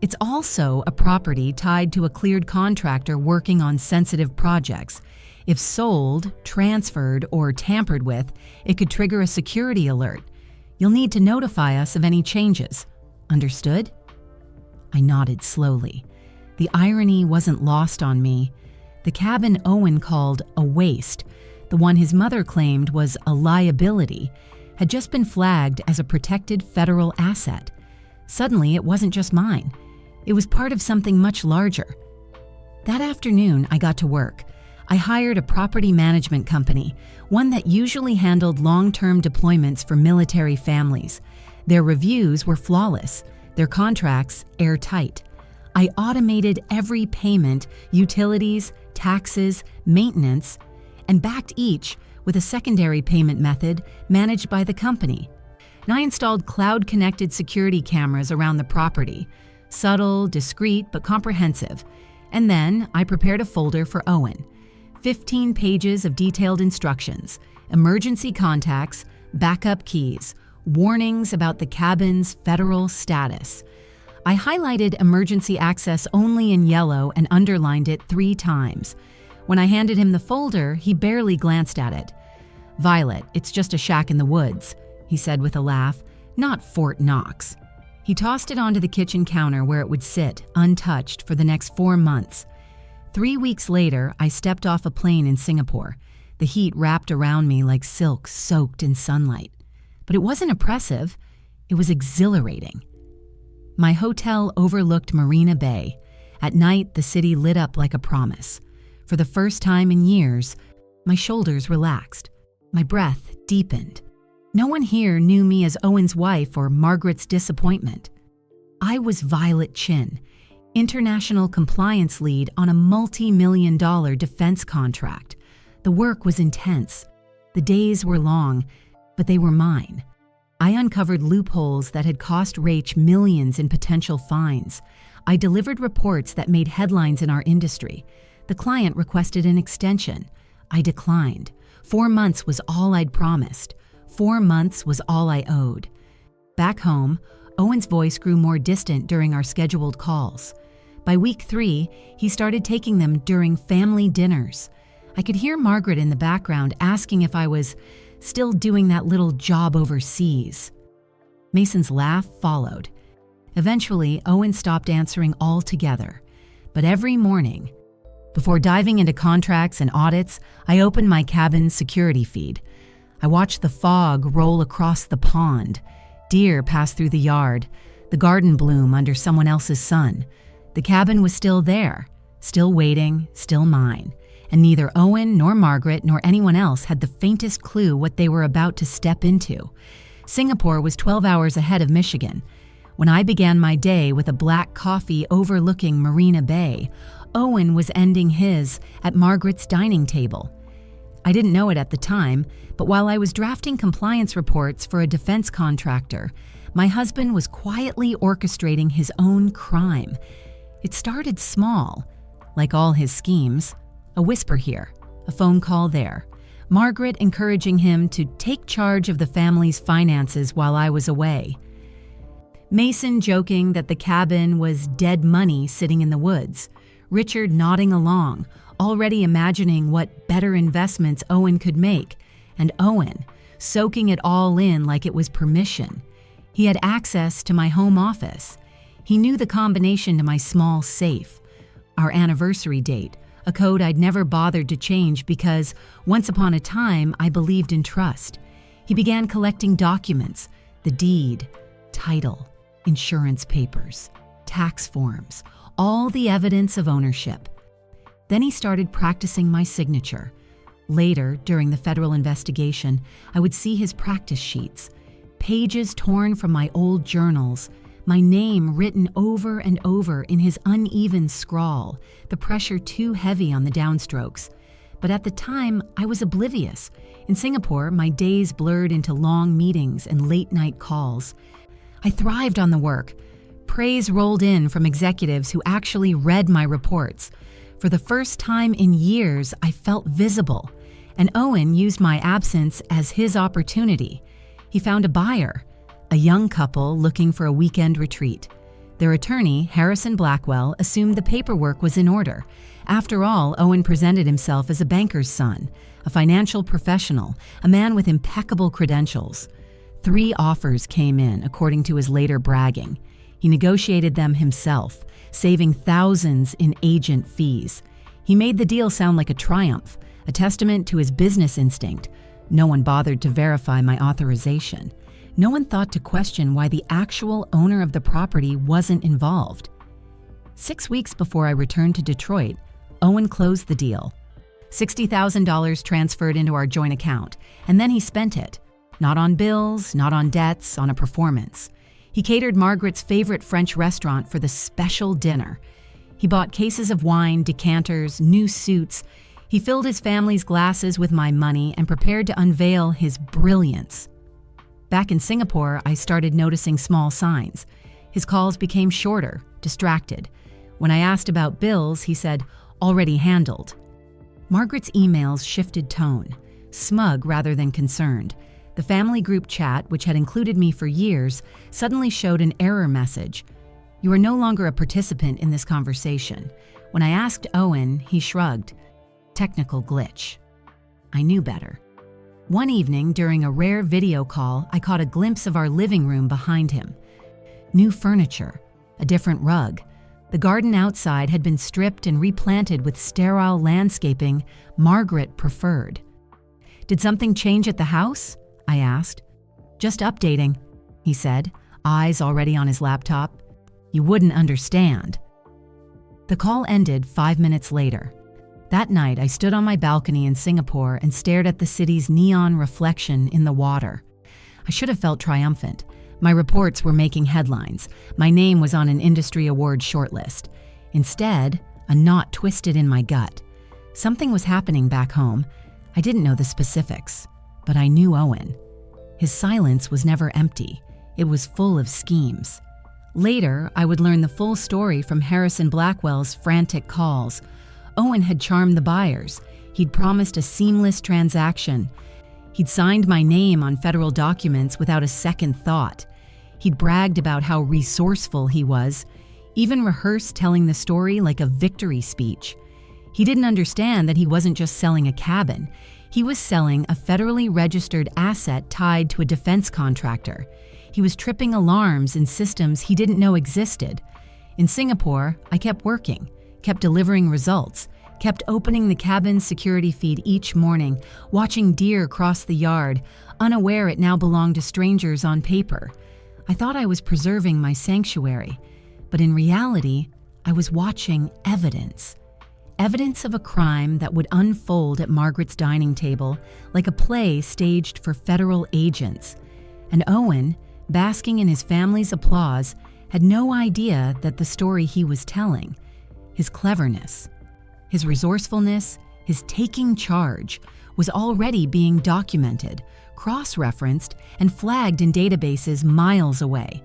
"It's also a property tied to a cleared contractor working on sensitive projects. If sold, transferred, or tampered with, it could trigger a security alert. You'll need to notify us of any changes. Understood?" I nodded slowly. The irony wasn't lost on me. The cabin Owen called a waste, the one his mother claimed was a liability, had just been flagged as a protected federal asset. Suddenly, it wasn't just mine. It was part of something much larger. That afternoon, I got to work. I hired a property management company, one that usually handled long-term deployments for military families. Their reviews were flawless, their contracts airtight. I automated every payment, utilities, taxes, maintenance, and backed each with a secondary payment method managed by the company. And I installed cloud-connected security cameras around the property, subtle, discreet, but comprehensive. And then I prepared a folder for Owen. 15 pages of detailed instructions, emergency contacts, backup keys, warnings about the cabin's federal status. I highlighted emergency access only in yellow and underlined it 3 times. When I handed him the folder, he barely glanced at it. "Violet, it's just a shack in the woods," he said with a laugh, "not Fort Knox." He tossed it onto the kitchen counter where it would sit, untouched, for the next 4 months. 3 weeks later, I stepped off a plane in Singapore. The heat wrapped around me like silk soaked in sunlight. But it wasn't oppressive, it was exhilarating. My hotel overlooked Marina Bay. At night, the city lit up like a promise. For the first time in years, my shoulders relaxed. My breath deepened. No one here knew me as Owen's wife or Margaret's disappointment. I was Violet Chin, international compliance lead on a multi-million-dollar defense contract. The work was intense. The days were long, but they were mine. I uncovered loopholes that had cost Rach millions in potential fines. I delivered reports that made headlines in our industry. The client requested an extension. I declined. 4 months was all I'd promised. 4 months was all I owed. Back home, Owen's voice grew more distant during our scheduled calls. By week 3, he started taking them during family dinners. I could hear Margaret in the background asking if I was still doing that little job overseas. Mason's laugh followed. Eventually, Owen stopped answering altogether. But every morning, before diving into contracts and audits, I opened my cabin's security feed. I watched the fog roll across the pond, deer pass through the yard, the garden bloom under someone else's sun. The cabin was still there, still waiting, still mine, and neither Owen nor Margaret nor anyone else had the faintest clue what they were about to step into. Singapore was 12 hours ahead of Michigan. When I began my day with a black coffee overlooking Marina Bay, Owen was ending his at Margaret's dining table. I didn't know it at the time, but while I was drafting compliance reports for a defense contractor, my husband was quietly orchestrating his own crime. It started small, like all his schemes. A whisper here, a phone call there. Margaret encouraging him to take charge of the family's finances while I was away. Mason joking that the cabin was dead money sitting in the woods. Richard nodding along, already imagining what better investments Owen could make. And Owen, soaking it all in like it was permission. He had access to my home office. He knew the combination to my small safe. Our anniversary date, a code I'd never bothered to change because once upon a time I believed in trust. He began collecting documents, the deed, title, insurance papers, tax forms, all the evidence of ownership. Then he started practicing my signature. Later, during the federal investigation, I would see his practice sheets, pages torn from my old journals, my name written over and over in his uneven scrawl, the pressure too heavy on the downstrokes. But at the time, I was oblivious. In Singapore, my days blurred into long meetings and late-night calls. I thrived on the work. Praise rolled in from executives who actually read my reports. For the first time in years, I felt visible, and Owen used my absence as his opportunity. He found a buyer, a young couple looking for a weekend retreat. Their attorney, Harrison Blackwell, assumed the paperwork was in order. After all, Owen presented himself as a banker's son, a financial professional, a man with impeccable credentials. 3 offers came in, according to his later bragging. He negotiated them himself, saving thousands in agent fees. He made the deal sound like a triumph, a testament to his business instinct. No one bothered to verify my authorization. No one thought to question why the actual owner of the property wasn't involved. 6 weeks before I returned to Detroit, Owen closed the deal. $60,000 transferred into our joint account, and then he spent it. Not on bills, not on debts, on a performance. He catered Margaret's favorite French restaurant for the special dinner. He bought cases of wine, decanters, new suits. He filled his family's glasses with my money and prepared to unveil his brilliance. Back in Singapore, I started noticing small signs. His calls became shorter, distracted. When I asked about bills, he said, "Already handled." Margaret's emails shifted tone, smug rather than concerned. The family group chat, which had included me for years, suddenly showed an error message. "You are no longer a participant in this conversation." When I asked Owen, he shrugged. Technical glitch. I knew better. One evening, during a rare video call, I caught a glimpse of our living room behind him. New furniture, a different rug. The garden outside had been stripped and replanted with sterile landscaping Margaret preferred. "Did something change at the house?" I asked. "Just updating," he said, eyes already on his laptop. "You wouldn't understand." The call ended 5 minutes later. That night, I stood on my balcony in Singapore and stared at the city's neon reflection in the water. I should have felt triumphant. My reports were making headlines. My name was on an industry award shortlist. Instead, a knot twisted in my gut. Something was happening back home. I didn't know the specifics, but I knew Owen. His silence was never empty. It was full of schemes. Later, I would learn the full story from Harrison Blackwell's frantic calls. Owen had charmed the buyers. He'd promised a seamless transaction. He'd signed my name on federal documents without a second thought. He'd bragged about how resourceful he was, even rehearsed telling the story like a victory speech. He didn't understand that he wasn't just selling a cabin. He was selling a federally registered asset tied to a defense contractor. He was tripping alarms in systems he didn't know existed. In Singapore, I kept working, kept delivering results, kept opening the cabin's security feed each morning, watching deer cross the yard, unaware it now belonged to strangers on paper. I thought I was preserving my sanctuary, but in reality, I was watching evidence. Evidence of a crime that would unfold at Margaret's dining table like a play staged for federal agents. And Owen, basking in his family's applause, had no idea that the story he was telling, his cleverness, his resourcefulness, his taking charge, was already being documented, cross-referenced, and flagged in databases miles away.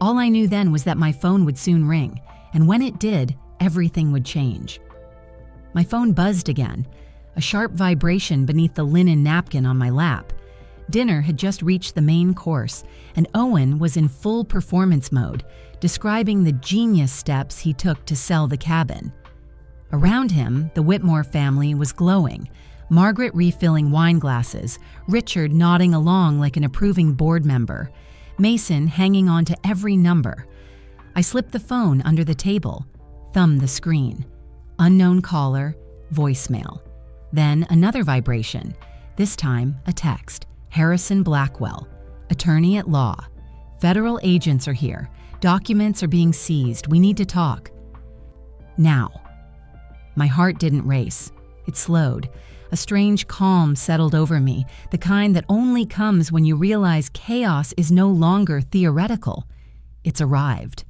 All I knew then was that my phone would soon ring, and when it did, everything would change. My phone buzzed again, a sharp vibration beneath the linen napkin on my lap. Dinner had just reached the main course, and Owen was in full performance mode, describing the genius steps he took to sell the cabin. Around him, the Whitmore family was glowing, Margaret refilling wine glasses, Richard nodding along like an approving board member, Mason hanging on to every number. I slipped the phone under the table, thumbed the screen. Unknown caller, voicemail. Then another vibration, this time a text. Harrison Blackwell, attorney at law. Federal agents are here. Documents are being seized. We need to talk. Now. My heart didn't race. It slowed. A strange calm settled over me, the kind that only comes when you realize chaos is no longer theoretical. It's arrived.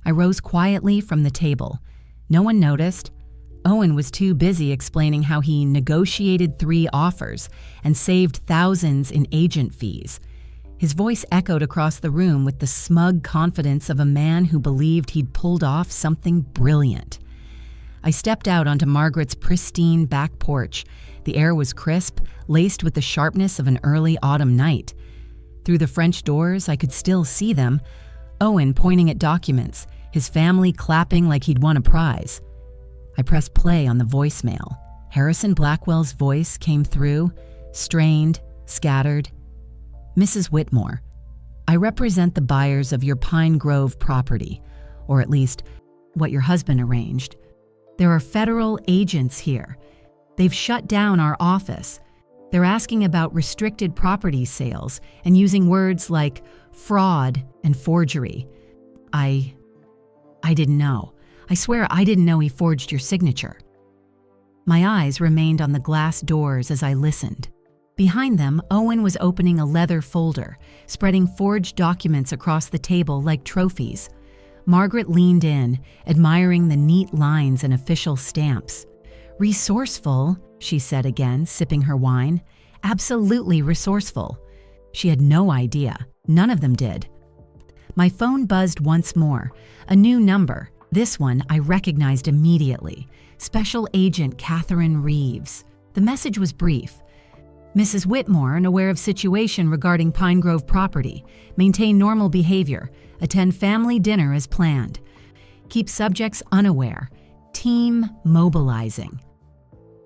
I rose quietly from the table. No one noticed. Owen was too busy explaining how he negotiated 3 offers and saved thousands in agent fees. His voice echoed across the room with the smug confidence of a man who believed he'd pulled off something brilliant. I stepped out onto Margaret's pristine back porch. The air was crisp, laced with the sharpness of an early autumn night. Through the French doors, I could still see them. Owen pointing at documents, his family clapping like he'd won a prize. I pressed play on the voicemail. Harrison Blackwell's voice came through, strained, scattered. Mrs. Whitmore, I represent the buyers of your Pine Grove property, or at least what your husband arranged. There are federal agents here. They've shut down our office. They're asking about restricted property sales and using words like fraud and forgery. I didn't know. I swear I didn't know he forged your signature. My eyes remained on the glass doors as I listened. Behind them, Owen was opening a leather folder, spreading forged documents across the table like trophies. Margaret leaned in, admiring the neat lines and official stamps. Resourceful, she said again, sipping her wine. Absolutely resourceful. She had no idea. None of them did. My phone buzzed once more. A new number. This one I recognized immediately. Special Agent Catherine Reeves. The message was brief. Mrs. Whitmore, unaware of situation regarding Pine Grove property. Maintain normal behavior. Attend family dinner as planned. Keep subjects unaware. Team mobilizing.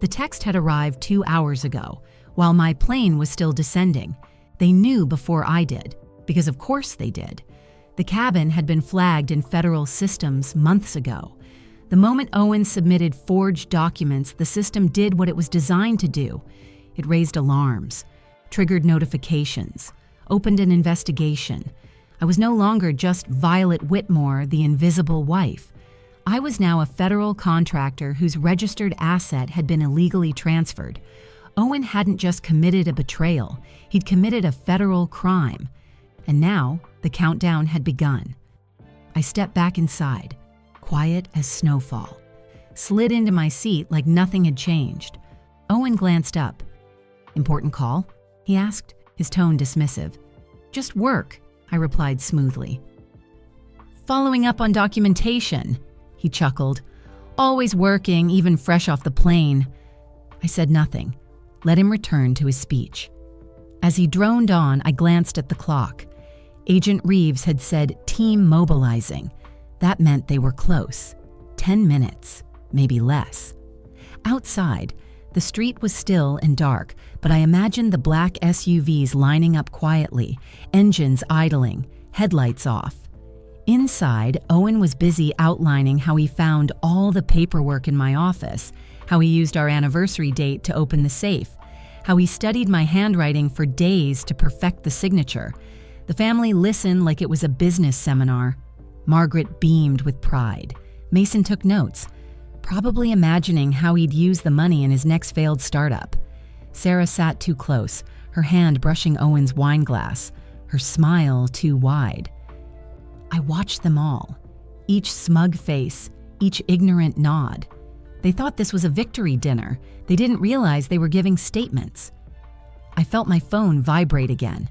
The text had arrived 2 hours ago, while my plane was still descending. They knew before I did, because of course they did. The cabin had been flagged in federal systems months ago. The moment Owen submitted forged documents, the system did what it was designed to do. It raised alarms, triggered notifications, opened an investigation. I was no longer just Violet Whitmore, the invisible wife. I was now a federal contractor whose registered asset had been illegally transferred. Owen hadn't just committed a betrayal, he'd committed a federal crime. And now, the countdown had begun. I stepped back inside, quiet as snowfall, slid into my seat like nothing had changed. Owen glanced up. "Important call?" he asked, his tone dismissive. "Just work," I replied smoothly. "Following up on documentation," he chuckled. "Always working, even fresh off the plane." I said nothing. Let him return to his speech. As he droned on, I glanced at the clock. Agent Reeves had said team mobilizing. That meant they were close. 10 minutes, maybe less. Outside, the street was still and dark, but I imagined the black SUVs lining up quietly, engines idling, headlights off. Inside, Owen was busy outlining how he found all the paperwork in my office, how he used our anniversary date to open the safe, how he studied my handwriting for days to perfect the signature. The family listened like it was a business seminar. Margaret beamed with pride. Mason took notes, probably imagining how he'd use the money in his next failed startup. Sarah sat too close, her hand brushing Owen's wine glass, her smile too wide. I watched them all, each smug face, each ignorant nod. They thought this was a victory dinner. They didn't realize they were giving statements. I felt my phone vibrate again.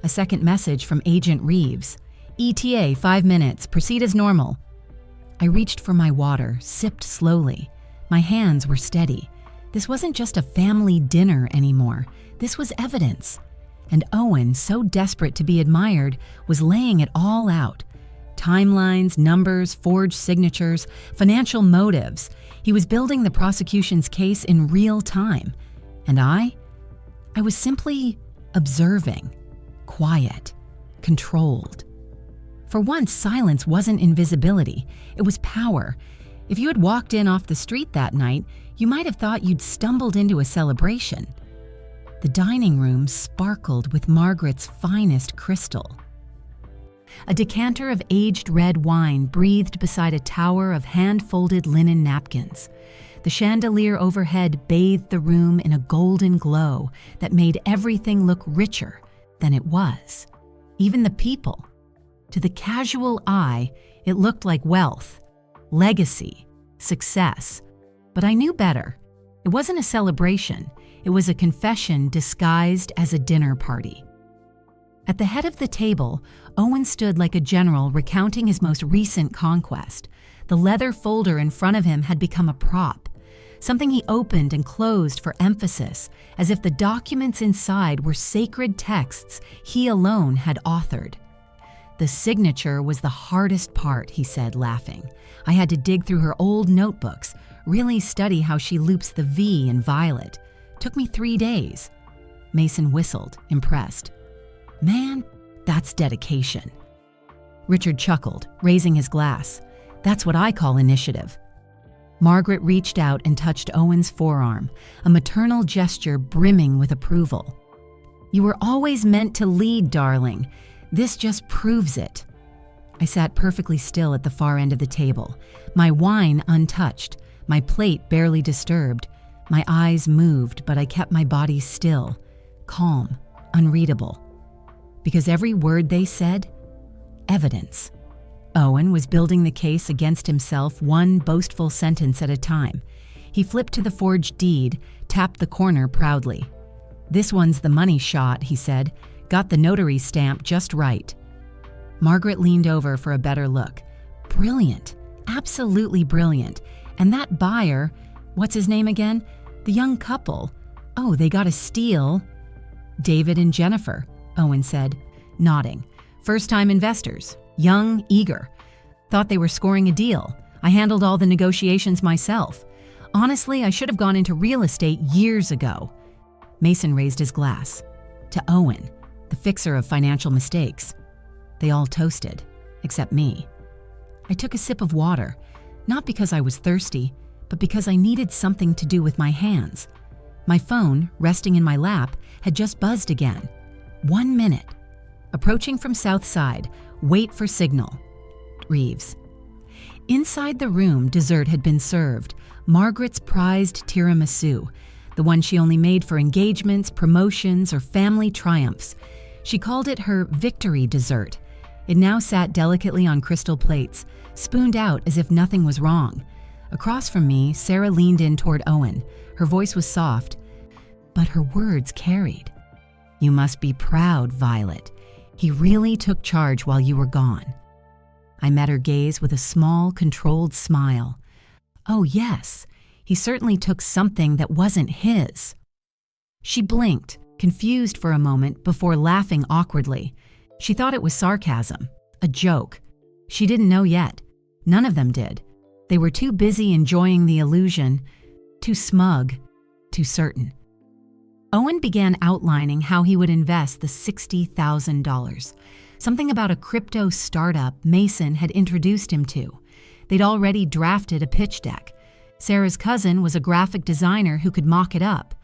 A second message from Agent Reeves. ETA 5 minutes, proceed as normal. I reached for my water, sipped slowly. My hands were steady. This wasn't just a family dinner anymore. This was evidence. And Owen, so desperate to be admired, was laying it all out. Timelines, numbers, forged signatures, financial motives. He was building the prosecution's case in real time. And I was simply observing, quiet, controlled. For once, silence wasn't invisibility. It was power. If you had walked in off the street that night, you might have thought you'd stumbled into a celebration. The dining room sparkled with Margaret's finest crystal. A decanter of aged red wine breathed beside a tower of hand-folded linen napkins. The chandelier overhead bathed the room in a golden glow that made everything look richer than it was. Even the people. To the casual eye, it looked like wealth, legacy, success. But I knew better. It wasn't a celebration. It was a confession disguised as a dinner party. At the head of the table, Owen stood like a general recounting his most recent conquest. The leather folder in front of him had become a prop, something he opened and closed for emphasis, as if the documents inside were sacred texts he alone had authored. The signature was the hardest part, he said, laughing. I had to dig through her old notebooks, really study how she loops the V in violet. Took me 3 days. Mason whistled, impressed. Man, that's dedication. Richard chuckled, raising his glass. That's what I call initiative. Margaret reached out and touched Owen's forearm, a maternal gesture brimming with approval. You were always meant to lead, darling. This just proves it. I sat perfectly still at the far end of the table, my wine untouched, my plate barely disturbed. My eyes moved, but I kept my body still, calm, unreadable. Because every word they said, evidence. Owen was building the case against himself one boastful sentence at a time. He flipped to the forged deed, tapped the corner proudly. This one's the money shot, he said. Got the notary stamp just right. Margaret leaned over for a better look. Brilliant. Absolutely brilliant. And that buyer, what's his name again? The young couple. Oh, they got a steal. David and Jennifer, Owen said, nodding. First-time investors. Young, eager. Thought they were scoring a deal. I handled all the negotiations myself. Honestly, I should have gone into real estate years ago. Mason raised his glass. To Owen, the fixer of financial mistakes. They all toasted, except me. I took a sip of water, not because I was thirsty, but because I needed something to do with my hands. My phone, resting in my lap, had just buzzed again. 1 minute. Approaching from south side, wait for signal. Reeves. Inside the room, dessert had been served. Margaret's prized tiramisu, the one she only made for engagements, promotions, or family triumphs. She called it her victory dessert. It now sat delicately on crystal plates, spooned out as if nothing was wrong. Across from me, Sarah leaned in toward Owen. Her voice was soft, but her words carried. You must be proud, Violet. He really took charge while you were gone. I met her gaze with a small, controlled smile. Oh, yes, he certainly took something that wasn't his. She blinked, confused for a moment before laughing awkwardly. She thought it was sarcasm, a joke. She didn't know yet. None of them did. They were too busy enjoying the illusion, too smug, too certain. Owen began outlining how he would invest the $60,000. Something about a crypto startup Mason had introduced him to. They'd already drafted a pitch deck. Sarah's cousin was a graphic designer who could mock it up.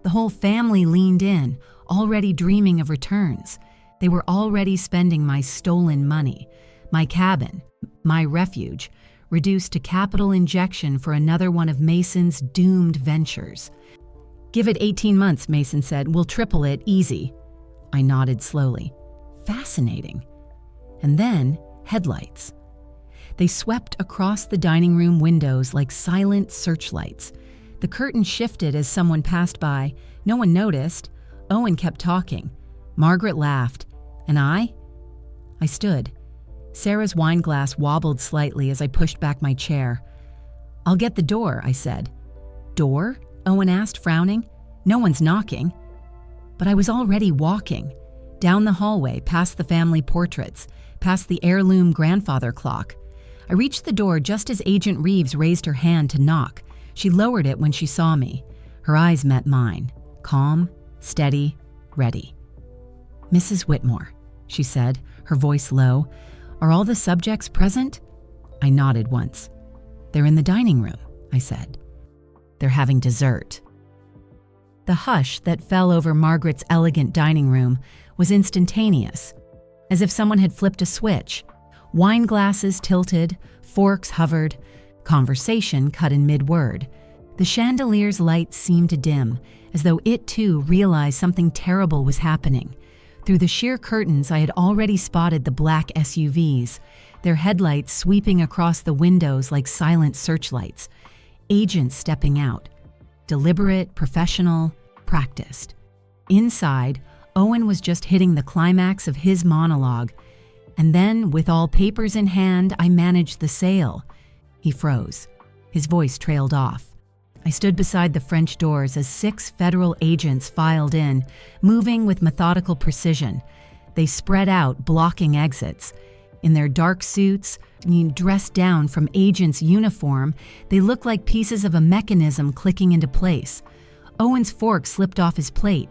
The whole family leaned in, already dreaming of returns. They were already spending my stolen money, my cabin, my refuge, reduced to capital injection for another one of Mason's doomed ventures. "Give it 18 months, Mason said. We'll triple it, easy." I nodded slowly. Fascinating. And then, headlights. They swept across the dining room windows like silent searchlights. The curtain shifted as someone passed by. No one noticed. Owen kept talking. Margaret laughed. And I stood. Sarah's wine glass wobbled slightly as I pushed back my chair. "I'll get the door," I said. "Door?" Owen asked, frowning. "No one's knocking." But I was already walking. Down the hallway, past the family portraits, past the heirloom grandfather clock. I reached the door just as Agent Reeves raised her hand to knock. She lowered it when she saw me. Her eyes met mine, calm, steady, ready. "Mrs. Whitmore," she said, her voice low. "Are all the subjects present?" I nodded once. "They're in the dining room," I said. "They're having dessert." The hush that fell over Margaret's elegant dining room was instantaneous, as if someone had flipped a switch. Wine glasses tilted, forks hovered, conversation cut in mid-word. The chandelier's light seemed to dim, as though it too realized something terrible was happening. Through the sheer curtains, I had already spotted the black SUVs, their headlights sweeping across the windows like silent searchlights. Agents stepping out. Deliberate, professional, practiced. Inside, Owen was just hitting the climax of his monologue. And then, with all papers in hand, I managed the sale. He froze. His voice trailed off. I stood beside the French doors as 6 federal agents filed in, moving with methodical precision. They spread out, blocking exits. In their dark suits, dressed down from agents' uniform, they looked like pieces of a mechanism clicking into place. Owen's fork slipped off his plate.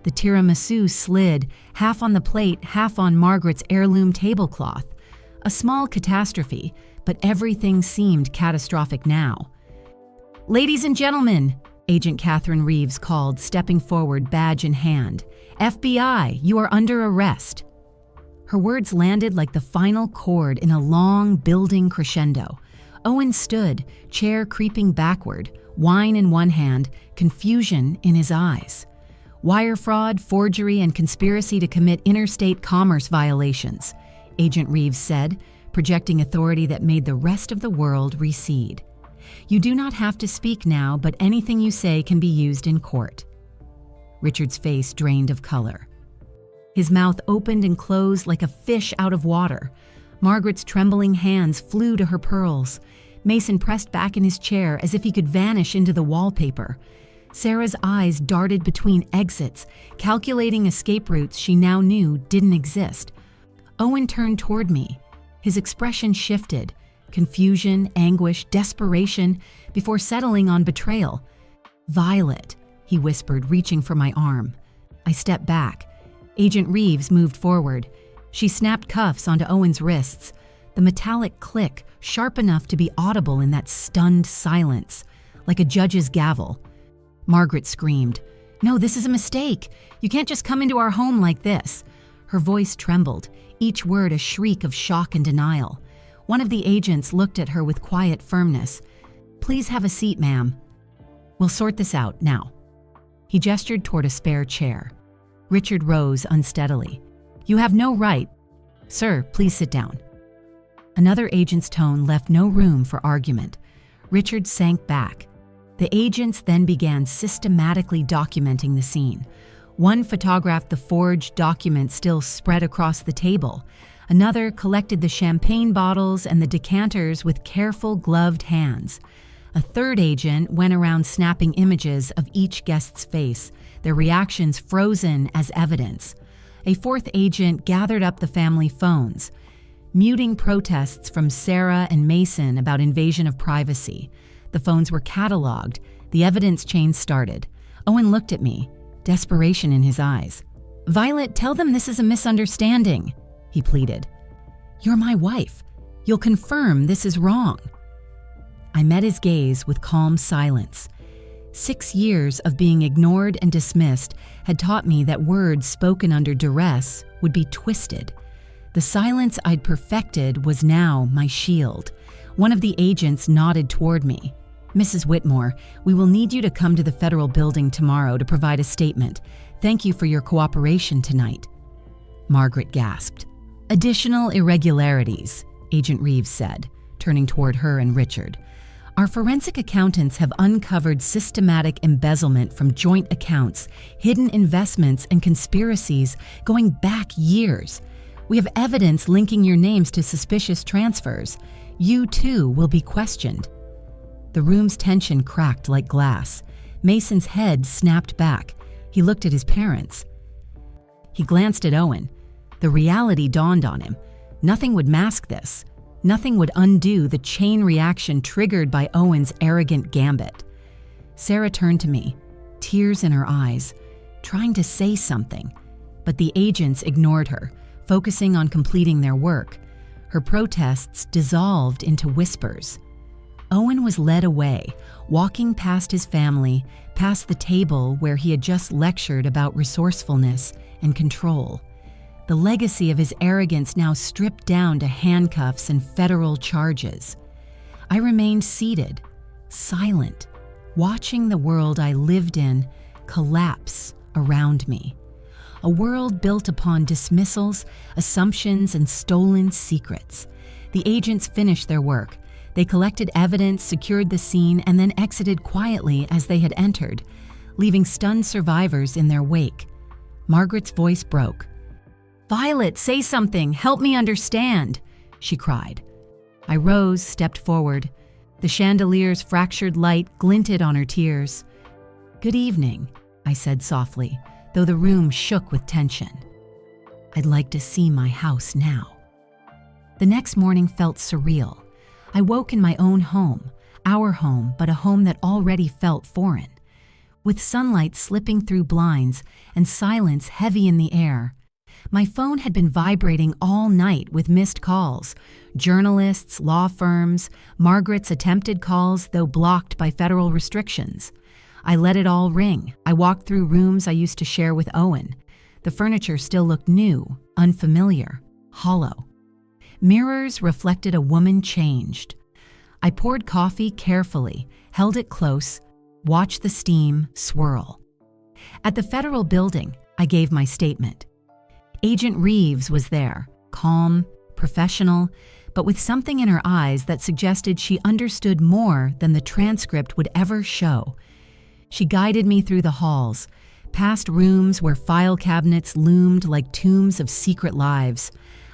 The tiramisu slid, half on the plate, half on Margaret's heirloom tablecloth. A small catastrophe, but everything seemed catastrophic now. "Ladies and gentlemen," Agent Catherine Reeves called, stepping forward, badge in hand. "FBI, you are under arrest." Her words landed like the final chord in a long, building crescendo. Owen stood, chair creeping backward, wine in one hand, confusion in his eyes. "Wire fraud, forgery, and conspiracy to commit interstate commerce violations," Agent Reeves said, projecting authority that made the rest of the world recede. "You do not have to speak now, but anything you say can be used in court." Richard's face drained of color. His mouth opened and closed like a fish out of water. Margaret's trembling hands flew to her pearls. Mason pressed back in his chair as if he could vanish into the wallpaper. Sarah's eyes darted between exits, calculating escape routes she now knew didn't exist. Owen turned toward me. His expression shifted. Confusion, anguish, desperation, before settling on betrayal. "Violet," he whispered, reaching for my arm. I stepped back. Agent Reeves moved forward. She snapped cuffs onto Owen's wrists. The metallic click, sharp enough to be audible in that stunned silence, like a judge's gavel. Margaret screamed, "No, this is a mistake. You can't just come into our home like this." Her voice trembled, each word a shriek of shock and denial. One of the agents looked at her with quiet firmness. "Please have a seat, ma'am. We'll sort this out now." He gestured toward a spare chair. Richard rose unsteadily. "You have no right." "Sir, please sit down." Another agent's tone left no room for argument. Richard sank back. The agents then began systematically documenting the scene. One photographed the forged document still spread across the table. Another collected the champagne bottles and the decanters with careful, gloved hands. A A third agent went around snapping images of each guest's face, their reactions frozen as evidence. A fourth agent gathered up the family phones, muting protests from Sarah and Mason about invasion of privacy. The phones were cataloged. The evidence chain started. Owen looked at me, desperation in his eyes. "Violet, tell them this is a misunderstanding," he pleaded. "You're my wife. You'll confirm this is wrong." I met his gaze with calm silence. 6 years of being ignored and dismissed had taught me that words spoken under duress would be twisted. The silence I'd perfected was now my shield. One of the agents nodded toward me. "Mrs. Whitmore, we will need you to come to the federal building tomorrow to provide a statement. Thank you for your cooperation tonight." Margaret gasped. "Additional irregularities," Agent Reeves said, turning toward her and Richard. "Our forensic accountants have uncovered systematic embezzlement from joint accounts, hidden investments, and conspiracies going back years. We have evidence linking your names to suspicious transfers. You, too, will be questioned." The room's tension cracked like glass. Mason's head snapped back. He looked at his parents. He glanced at Owen. The reality dawned on him. Nothing would mask this. Nothing would undo the chain reaction triggered by Owen's arrogant gambit. Sarah turned to me, tears in her eyes, trying to say something, but the agents ignored her, focusing on completing their work. Her protests dissolved into whispers. Owen was led away, walking past his family, past the table where he had just lectured about resourcefulness and control. The legacy of his arrogance now stripped down to handcuffs and federal charges. I remained seated, silent, watching the world I lived in collapse around me. A world built upon dismissals, assumptions, and stolen secrets. The agents finished their work. They collected evidence, secured the scene, and then exited quietly as they had entered, leaving stunned survivors in their wake. Margaret's voice broke. "Violet, say something. Help me understand," she cried. I rose, stepped forward. The chandelier's fractured light glinted on her tears. "Good evening," I said softly, though the room shook with tension. "I'd like to see my house now." The next morning felt surreal. I woke in my own home, our home, but a home that already felt foreign. With sunlight slipping through blinds and silence heavy in the air, my phone had been vibrating all night with missed calls, journalists, law firms, Margaret's attempted calls, though blocked by federal restrictions. I let it all ring. I walked through rooms I used to share with Owen. The furniture still looked new, unfamiliar, hollow. Mirrors reflected a woman changed. I poured coffee carefully, held it close, watched the steam swirl. At the federal building, I gave my statement. Agent Reeves was there, calm, professional, but with something in her eyes that suggested she understood more than the transcript would ever show. She guided me through the halls, past rooms where file cabinets loomed like tombs of secret lives.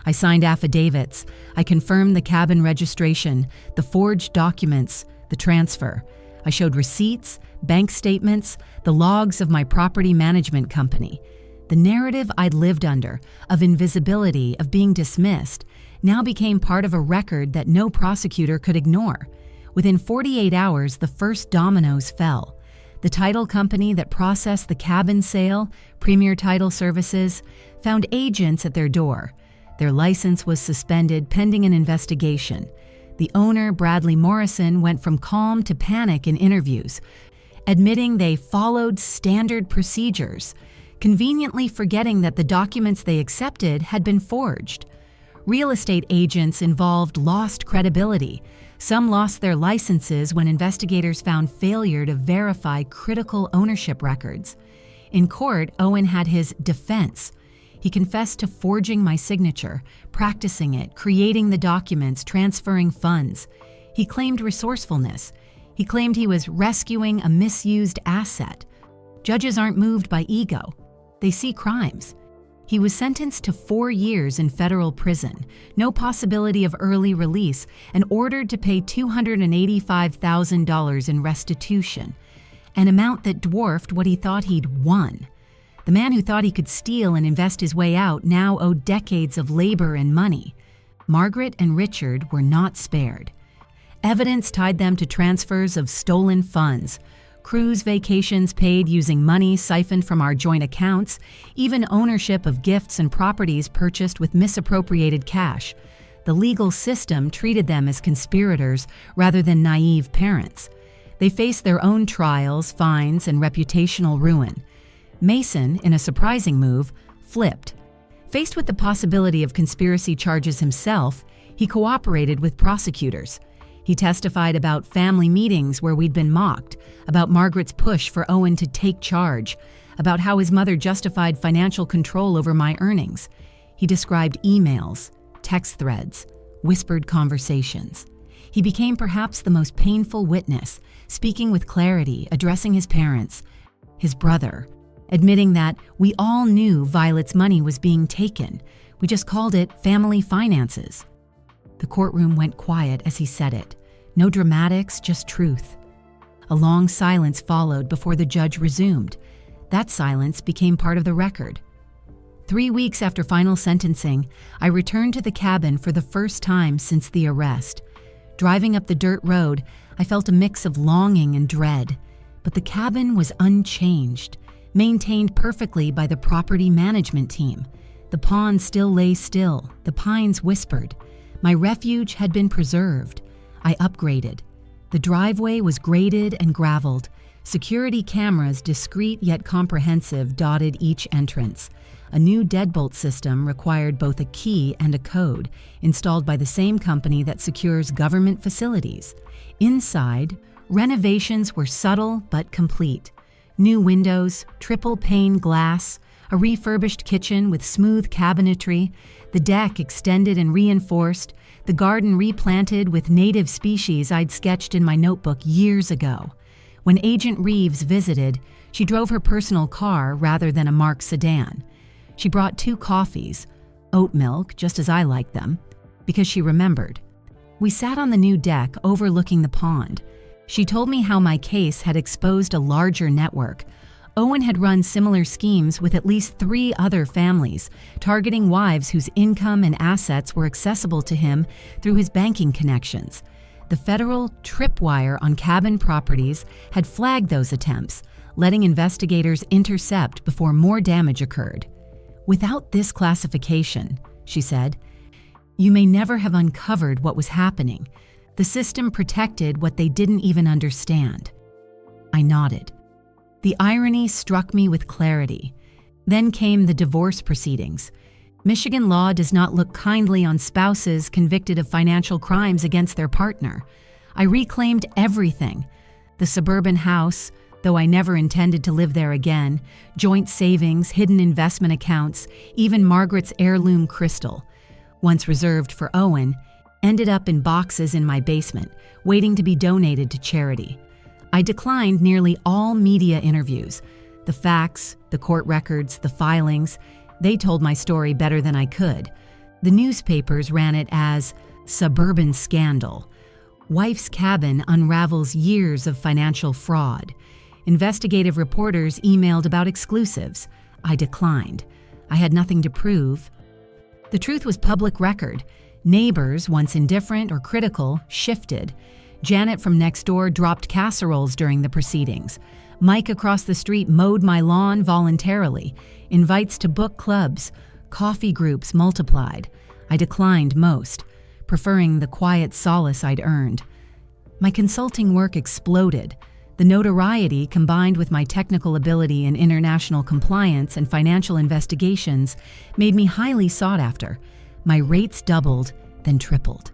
I signed affidavits. I confirmed the cabin registration, the forged documents, the transfer. I showed receipts, bank statements, the logs of my property management company. The narrative I'd lived under, of invisibility, of being dismissed, now became part of a record that no prosecutor could ignore. Within 48 hours, the first dominoes fell. The title company that processed the cabin sale, Premier Title Services, found agents at their door. Their license was suspended pending an investigation. The owner, Bradley Morrison, went from calm to panic in interviews, admitting they followed standard procedures, conveniently forgetting that the documents they accepted had been forged. Real estate agents involved lost credibility. Some lost their licenses when investigators found failure to verify critical ownership records. In court, Owen had his defense. He confessed to forging my signature, practicing it, creating the documents, transferring funds. He claimed resourcefulness. He claimed he was rescuing a misused asset. Judges aren't moved by ego. They see crimes. He was sentenced to 4 years in federal prison, no possibility of early release, and ordered to pay $285,000 in restitution, an amount that dwarfed what he thought he'd won. The man who thought he could steal and invest his way out now owed decades of labor and money. Margaret and Richard were not spared. Evidence tied them to transfers of stolen funds, cruise vacations paid using money siphoned from our joint accounts, even ownership of gifts and properties purchased with misappropriated cash. The legal system treated them as conspirators rather than naive parents. They faced their own trials, fines, and reputational ruin. Mason, in a surprising move, flipped. Faced with the possibility of conspiracy charges himself, he cooperated with prosecutors. He testified about family meetings where we'd been mocked, about Margaret's push for Owen to take charge, about how his mother justified financial control over my earnings. He described emails, text threads, whispered conversations. He became perhaps the most painful witness, speaking with clarity, addressing his parents, his brother, admitting that we all knew Violet's money was being taken. We just called it family finances. The courtroom went quiet as he said it. No dramatics, just truth. A long silence followed before the judge resumed. That silence became part of the record. 3 weeks after final sentencing, I returned to the cabin for the first time since the arrest. Driving up the dirt road, I felt a mix of longing and dread. But the cabin was unchanged, maintained perfectly by the property management team. The pond still lay still, the pines whispered. My refuge had been preserved. I upgraded. The driveway was graded and graveled. Security cameras, discreet yet comprehensive, dotted each entrance. A new deadbolt system required both a key and a code, installed by the same company that secures government facilities. Inside, renovations were subtle but complete. New windows, triple-pane glass, a refurbished kitchen with smooth cabinetry, the deck extended and reinforced, the garden replanted with native species I'd sketched in my notebook years ago. When Agent Reeves visited, she drove her personal car rather than a marked sedan. She brought 2 coffees, oat milk, just as I liked them, because she remembered. We sat on the new deck overlooking the pond. She told me how my case had exposed a larger network. Owen had run similar schemes with at least 3 other families, targeting wives whose income and assets were accessible to him through his banking connections. The federal tripwire on cabin properties had flagged those attempts, letting investigators intercept before more damage occurred. Without this classification, she said, you may never have uncovered what was happening. The system protected what they didn't even understand. I nodded. The irony struck me with clarity. Then came the divorce proceedings. Michigan law does not look kindly on spouses convicted of financial crimes against their partner. I reclaimed everything. The suburban house, though I never intended to live there again, joint savings, hidden investment accounts, even Margaret's heirloom crystal, once reserved for Owen, ended up in boxes in my basement, waiting to be donated to charity. I declined nearly all media interviews. The facts, the court records, the filings, they told my story better than I could. The newspapers ran it as suburban scandal. Wife's cabin unravels years of financial fraud. Investigative reporters emailed about exclusives. I declined. I had nothing to prove. The truth was public record. Neighbors, once indifferent or critical, shifted. Janet from next door dropped casseroles during the proceedings. Mike across the street mowed my lawn voluntarily. Invites to book clubs, coffee groups multiplied. I declined most, preferring the quiet solace I'd earned. My consulting work exploded. The notoriety, combined with my technical ability in international compliance and financial investigations, made me highly sought after. My rates doubled, then tripled.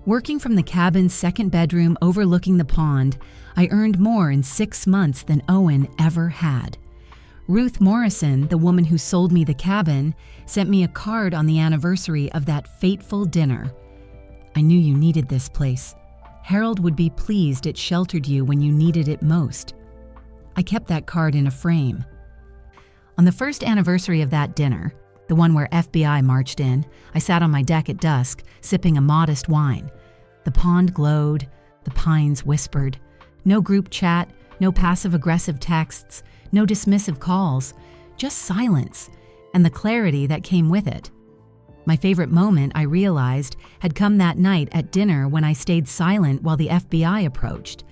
Working from the cabin's second bedroom overlooking the pond, I earned more in 6 months than Owen ever had. Ruth Morrison, the woman who sold me the cabin, sent me a card on the anniversary of that fateful dinner. I knew you needed this place. Harold would be pleased it sheltered you when you needed it most. I kept that card in a frame. On the first anniversary of that dinner, The one where FBI marched in. I sat on my deck at dusk, sipping a modest wine. The pond glowed, the pines whispered. No group chat, no passive-aggressive texts, no dismissive calls, just silence, and the clarity that came with it. My favorite moment, I realized, had come that night at dinner when I stayed silent while the FBI approached.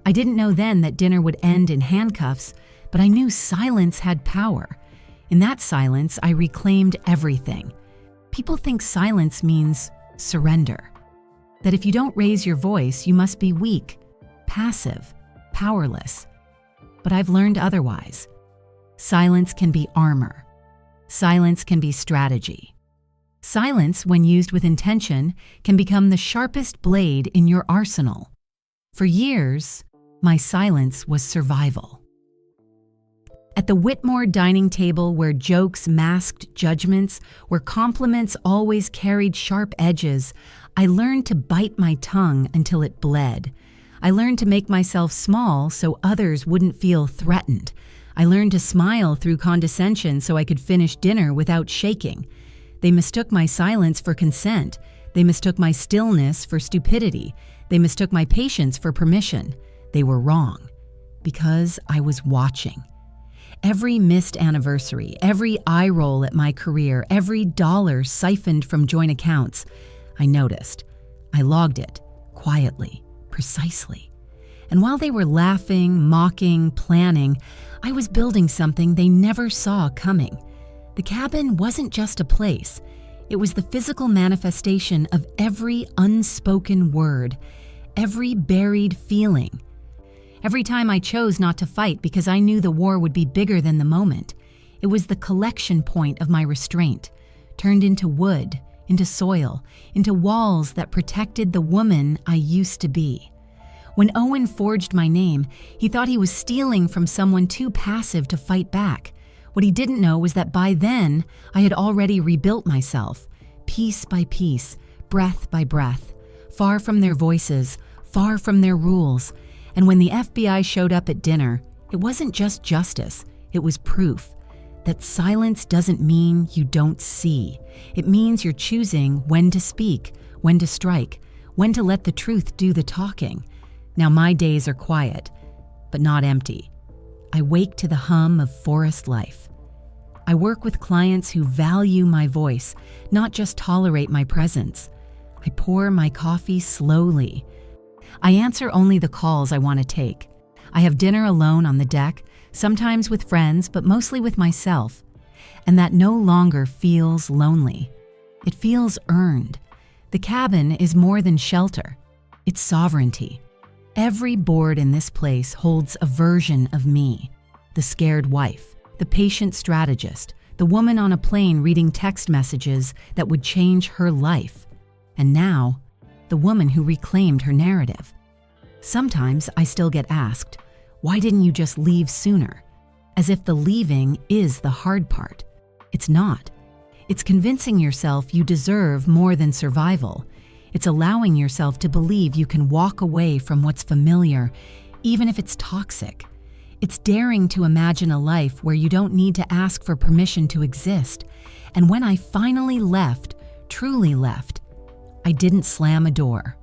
I didn't know then that dinner would end in handcuffs, but I knew silence had power. In that silence, I reclaimed everything. People think silence means surrender. That if you don't raise your voice, you must be weak, passive, powerless. But I've learned otherwise. Silence can be armor. Silence can be strategy. Silence, when used with intention, can become the sharpest blade in your arsenal. For years, my silence was survival. At the Whitmore dining table, where jokes masked judgments, where compliments always carried sharp edges, I learned to bite my tongue until it bled. I learned to make myself small so others wouldn't feel threatened. I learned to smile through condescension so I could finish dinner without shaking. They mistook my silence for consent. They mistook my stillness for stupidity. They mistook my patience for permission. They were wrong, because I was watching. Every missed anniversary, every eye roll at my career, every dollar siphoned from joint accounts, I noticed. I logged it, quietly, precisely. And while they were laughing, mocking, planning, I was building something they never saw coming. The cabin wasn't just a place. It was the physical manifestation of every unspoken word, every buried feeling. Every time I chose not to fight because I knew the war would be bigger than the moment, it was the collection point of my restraint, turned into wood, into soil, into walls that protected the woman I used to be. When Owen forged my name, he thought he was stealing from someone too passive to fight back. What he didn't know was that by then, I had already rebuilt myself, piece by piece, breath by breath, far from their voices, far from their rules. And when the FBI showed up at dinner, it wasn't just justice, it was proof that silence doesn't mean you don't see. It means you're choosing when to speak, when to strike, when to let the truth do the talking. Now my days are quiet, but not empty. I wake to the hum of forest life. I work with clients who value my voice, not just tolerate my presence. I pour my coffee slowly. I answer only the calls I want to take. I have dinner alone on the deck, sometimes with friends, but mostly with myself. And that no longer feels lonely. It feels earned. The cabin is more than shelter. It's sovereignty. Every board in this place holds a version of me. The scared wife, the patient strategist, the woman on a plane reading text messages that would change her life. And now, the woman who reclaimed her narrative. Sometimes I still get asked, why didn't you just leave sooner? As if the leaving is the hard part. It's not. It's convincing yourself you deserve more than survival. It's allowing yourself to believe you can walk away from what's familiar, even if it's toxic. It's daring to imagine a life where you don't need to ask for permission to exist. And when I finally left, truly left, I didn't slam a door.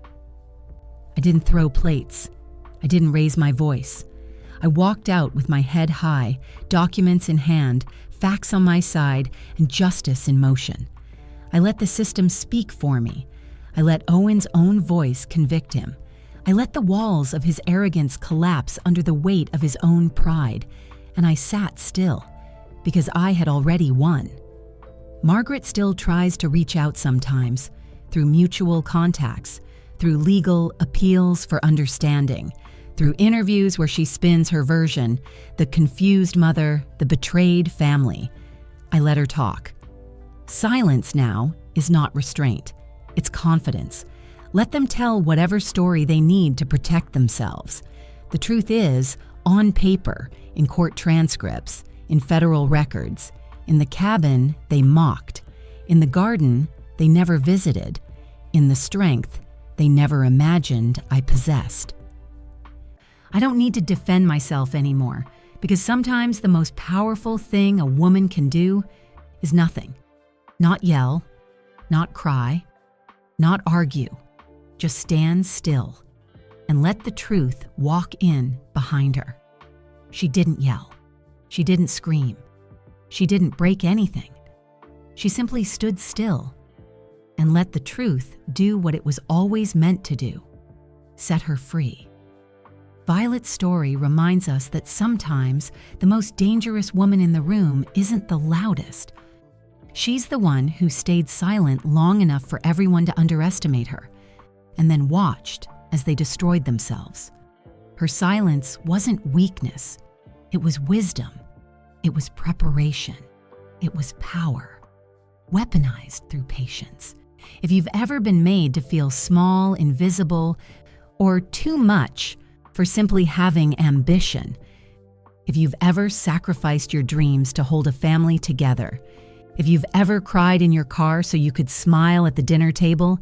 I didn't throw plates. I didn't raise my voice. I walked out with my head high, documents in hand, facts on my side, and justice in motion. I let the system speak for me. I let Owen's own voice convict him. I let the walls of his arrogance collapse under the weight of his own pride, and I sat still, because I had already won. Margaret still tries to reach out sometimes, through mutual contacts, through legal appeals for understanding, through interviews where she spins her version, the confused mother, the betrayed family. I let her talk. Silence now is not restraint. It's confidence. Let them tell whatever story they need to protect themselves. The truth is, on paper, in court transcripts, in federal records, in the cabin, they mocked. In the garden, they never visited. In the strength, they never imagined I possessed. I don't need to defend myself anymore, because sometimes the most powerful thing a woman can do is nothing. Not yell, not cry, not argue. Just stand still and let the truth walk in behind her. She didn't yell. She didn't scream. She didn't break anything. She simply stood still and let the truth do what it was always meant to do: set her free. Violet's story reminds us that sometimes the most dangerous woman in the room isn't the loudest. She's the one who stayed silent long enough for everyone to underestimate her, and then watched as they destroyed themselves. Her silence wasn't weakness. It was wisdom. It was preparation. It was power, weaponized through patience. If you've ever been made to feel small, invisible, or too much for simply having ambition, if you've ever sacrificed your dreams to hold a family together, if you've ever cried in your car so you could smile at the dinner table,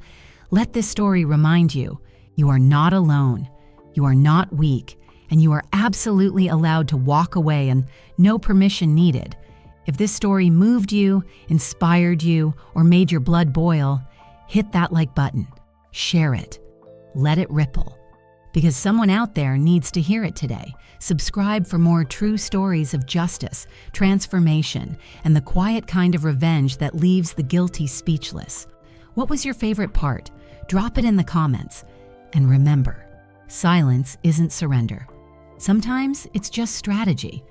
let this story remind you, you are not alone, you are not weak, and you are absolutely allowed to walk away and no permission needed. If this story moved you, inspired you, or made your blood boil, hit that like button, share it, let it ripple. Because someone out there needs to hear it today. Subscribe for more true stories of justice, transformation, and the quiet kind of revenge that leaves the guilty speechless. What was your favorite part? Drop it in the comments. And remember, silence isn't surrender. Sometimes it's just strategy.